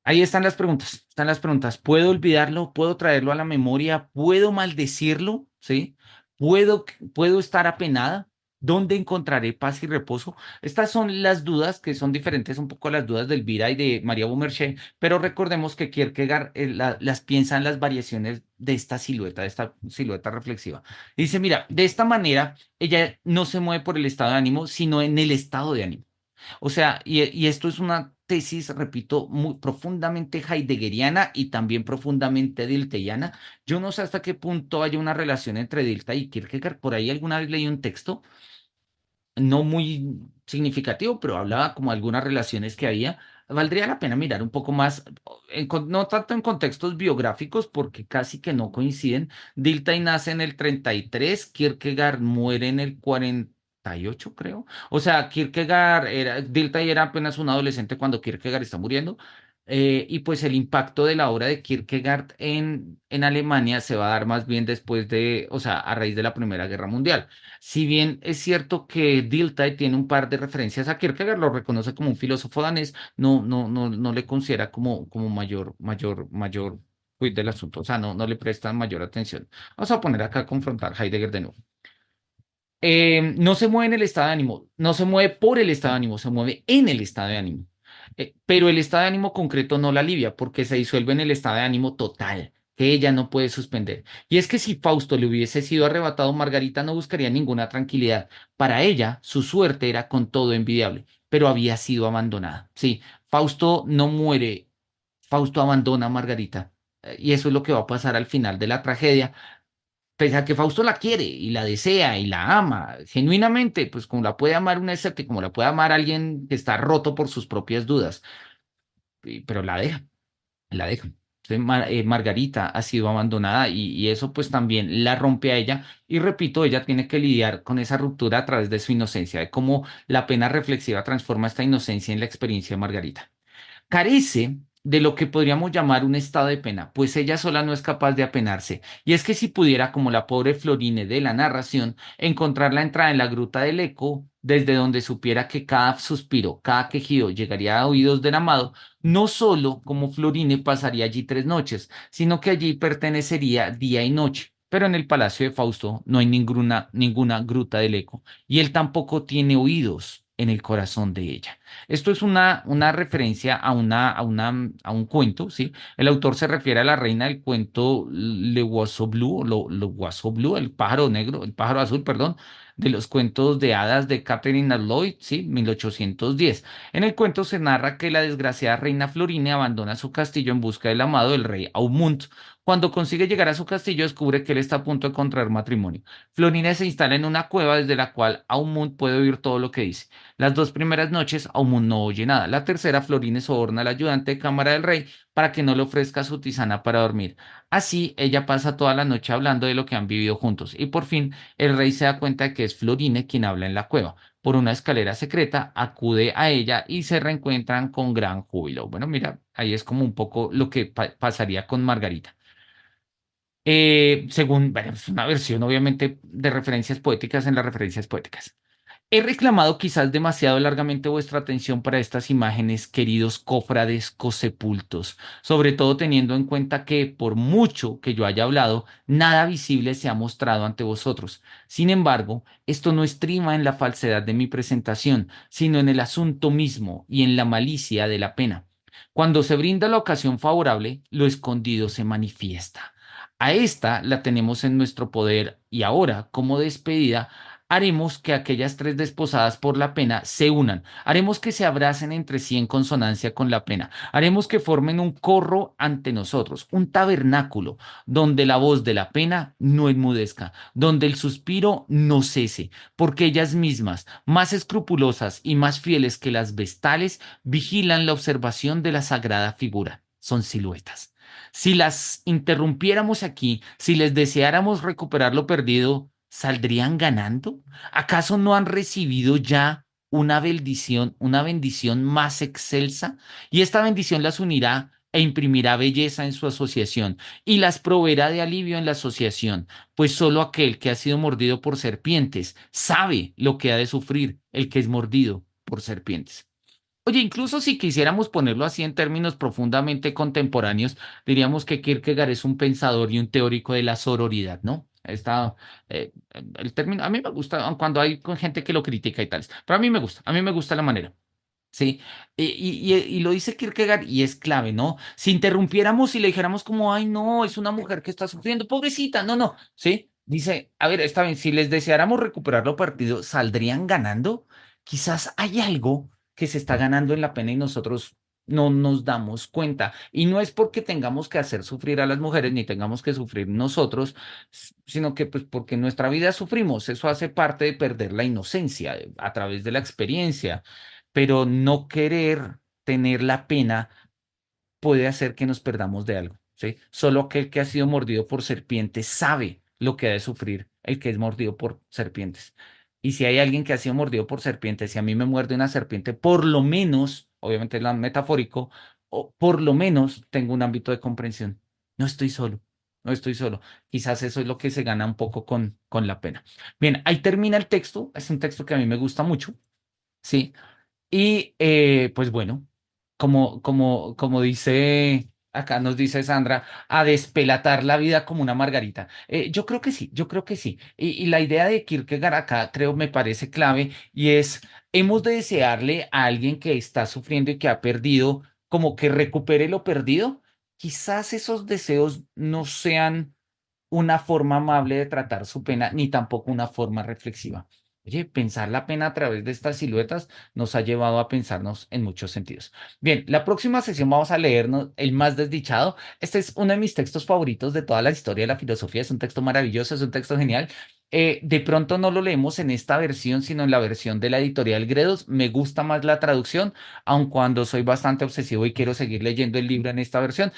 Speaker 1: Ahí están las preguntas, están las preguntas. ¿Puedo olvidarlo? ¿Puedo traerlo a la memoria? ¿Puedo maldecirlo? ¿Sí? ¿Puedo estar apenada? ¿Dónde encontraré paz y reposo? Estas son las dudas que son diferentes un poco a las dudas de Elvira y de María Beaumarchais, pero recordemos que Kierkegaard las piensa en las variaciones de esta silueta reflexiva. Dice, mira, de esta manera ella no se mueve por el estado de ánimo, sino en el estado de ánimo. O sea, y esto es una tesis, repito, muy profundamente heideggeriana y también profundamente dilteiana. Yo no sé hasta qué punto hay una relación entre Dilthey y Kierkegaard. Por ahí alguna vez leí un texto no muy significativo, pero hablaba como algunas relaciones que había. Valdría la pena mirar un poco más, no tanto en contextos biográficos, porque casi que no coinciden. Dilthey nace en el 33, Kierkegaard muere en el 48, creo. O sea, Dilthey era apenas un adolescente cuando Kierkegaard está muriendo. Y pues el impacto de la obra de Kierkegaard en Alemania se va a dar más bien después o sea, a raíz de la Primera Guerra Mundial. Si bien es cierto que Dilthey tiene un par de referencias a Kierkegaard, lo reconoce como un filósofo danés, no le considera como mayor quid del asunto, o sea, no le prestan mayor atención. Vamos a poner acá a confrontar Heidegger de nuevo. No se mueve en el estado de ánimo, no se mueve por el estado de ánimo, se mueve en el estado de ánimo. Pero el estado de ánimo concreto no la alivia porque se disuelve en el estado de ánimo total, que ella no puede suspender. Y es que si Fausto le hubiese sido arrebatado, Margarita no buscaría ninguna tranquilidad. Para ella, su suerte era con todo envidiable, pero había sido abandonada. Sí, Fausto no muere, Fausto abandona a Margarita. Y eso es lo que va a pasar al final de la tragedia, pese a que Fausto la quiere y la desea y la ama genuinamente, pues como la puede amar un escéptico, como la puede amar alguien que está roto por sus propias dudas, pero la deja. Entonces, Margarita ha sido abandonada y eso pues también la rompe a ella y repito, ella tiene que lidiar con esa ruptura a través de su inocencia, de cómo la pena reflexiva transforma esta inocencia en la experiencia de Margarita. Carece de lo que podríamos llamar un estado de pena, pues ella sola no es capaz de apenarse. Y es que si pudiera, como la pobre Florine de la narración, encontrar la entrada en la gruta del eco, desde donde supiera que cada suspiro, cada quejido llegaría a oídos del amado, no solo como Florine pasaría allí 3 noches, sino que allí pertenecería día y noche. Pero en el palacio de Fausto no hay ninguna gruta del eco, y él tampoco tiene oídos en el corazón de ella. Esto es una referencia a un cuento, ¿sí? El autor se refiere a la reina del cuento Le Oiseau Bleu, Le Oiseau Bleu, el pájaro negro, el pájaro azul, perdón, de los cuentos de hadas de Catherine Lloyd, ¿sí? 1810. En el cuento se narra que la desgraciada reina Florine abandona su castillo en busca del amado del rey Aumont. Cuando consigue llegar a su castillo, descubre que él está a punto de contraer matrimonio. Florine se instala en una cueva desde la cual Aumont puede oír todo lo que dice. Las 2 primeras noches aún no oye nada. La tercera, Florine soborna al ayudante de cámara del rey para que no le ofrezca su tisana para dormir. Así, ella pasa toda la noche hablando de lo que han vivido juntos y por fin el rey se da cuenta de que es Florine quien habla en la cueva. Por una escalera secreta, acude a ella y se reencuentran con gran júbilo. Bueno, mira, ahí es como un poco lo que pasaría con Margarita. Según, bueno, es una versión obviamente de referencias poéticas en las referencias poéticas. He reclamado quizás demasiado largamente vuestra atención para estas imágenes, queridos cofrades cosepultos, sobre todo teniendo en cuenta que, por mucho que yo haya hablado, nada visible se ha mostrado ante vosotros. Sin embargo, esto no estriba en la falsedad de mi presentación, sino en el asunto mismo y en la malicia de la pena. Cuando se brinda la ocasión favorable, lo escondido se manifiesta. A esta la tenemos en nuestro poder y ahora, como despedida, haremos que aquellas tres desposadas por la pena se unan, haremos que se abracen entre sí en consonancia con la pena, haremos que formen un corro ante nosotros, un tabernáculo, donde la voz de la pena no enmudezca, donde el suspiro no cese, porque ellas mismas, más escrupulosas y más fieles que las vestales, vigilan la observación de la sagrada figura. Son siluetas. Si las interrumpiéramos aquí, si les deseáramos recuperar lo perdido, ¿saldrían ganando? ¿Acaso no han recibido ya una bendición más excelsa? Y esta bendición las unirá e imprimirá belleza en su asociación y las proveerá de alivio en la asociación, pues solo aquel que ha sido mordido por serpientes sabe lo que ha de sufrir el que es mordido por serpientes. Oye, incluso si quisiéramos ponerlo así en términos profundamente contemporáneos, diríamos que Kierkegaard es un pensador y un teórico de la sororidad, ¿no? El término, a mí me gusta, aun cuando hay con gente que lo critica y tal, pero a mí me gusta la manera. Sí, y lo dice Kierkegaard y es clave, ¿no? Si interrumpiéramos y le dijéramos como, ay, no, es una mujer que está sufriendo, pobrecita, no, no, ¿sí? Dice, a ver, está bien, si les deseáramos recuperar lo perdido, ¿saldrían ganando? Quizás hay algo que se está ganando en la pena y nosotros no nos damos cuenta. Y no es porque tengamos que hacer sufrir a las mujeres ni tengamos que sufrir nosotros, sino que pues porque en nuestra vida sufrimos. Eso hace parte de perder la inocencia a través de la experiencia, pero no querer tener la pena puede hacer que nos perdamos de algo, ¿sí? Solo aquel que ha sido mordido por serpientes sabe lo que ha de sufrir el que es mordido por serpientes. Y si hay alguien que ha sido mordido por serpientes, si a mí me muerde una serpiente, por lo menos, obviamente es la metafórico, o por lo menos tengo un ámbito de comprensión. No estoy solo, no estoy solo. Quizás eso es lo que se gana un poco con la pena. Bien, ahí termina el texto. Es un texto que a mí me gusta mucho, ¿sí? Y pues bueno, como dice, acá nos dice Sandra, a despelatar la vida como una margarita. Yo creo que sí, yo creo que sí. Y la idea de Kierkegaard acá creo me parece clave y es, hemos de desearle a alguien que está sufriendo y que ha perdido, como que recupere lo perdido. Quizás esos deseos no sean una forma amable de tratar su pena, ni tampoco una forma reflexiva. Oye, pensar la pena a través de estas siluetas nos ha llevado a pensarnos en muchos sentidos. Bien, la próxima sesión vamos a leernos El más desdichado. Este es uno de mis textos favoritos de toda la historia de la filosofía. Es un texto maravilloso, es un texto genial. De pronto no lo leemos en esta versión, sino en la versión de la editorial Gredos. Me gusta más la traducción, aun cuando soy bastante obsesivo y quiero seguir leyendo el libro en esta versión.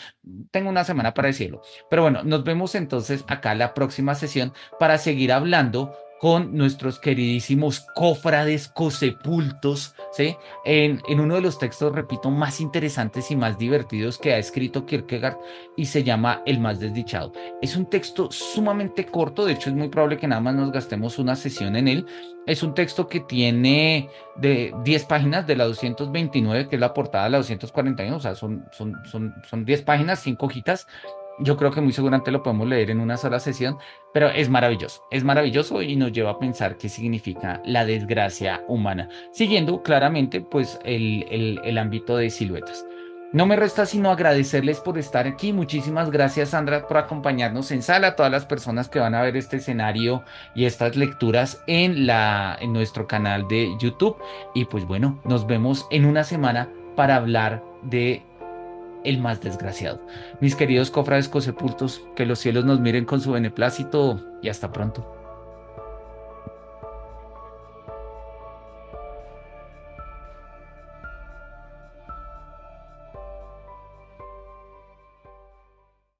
Speaker 1: Tengo una semana para decirlo. Pero bueno, nos vemos entonces acá la próxima sesión para seguir hablando con nuestros queridísimos cofrades cosepultos, ¿sí? En uno de los textos, repito, más interesantes y más divertidos que ha escrito Kierkegaard y se llama El más desdichado. Es un texto sumamente corto, de hecho es muy probable que nada más nos gastemos una sesión en él. Es un texto que tiene de 10 páginas, de la 229, que es la portada de la 241, o sea, son 10 páginas, 5 hojitas. Yo creo que muy seguramente lo podemos leer en una sola sesión, pero es maravilloso y nos lleva a pensar qué significa la desgracia humana, siguiendo claramente pues el ámbito de siluetas. No me resta sino agradecerles por estar aquí. Muchísimas gracias, Sandra, por acompañarnos en sala, a todas las personas que van a ver este escenario y estas lecturas en nuestro canal de YouTube. Y pues bueno, nos vemos en una semana para hablar de el más desgraciado. Mis queridos cofrades cosepultos, que los cielos nos miren con su beneplácito y hasta pronto.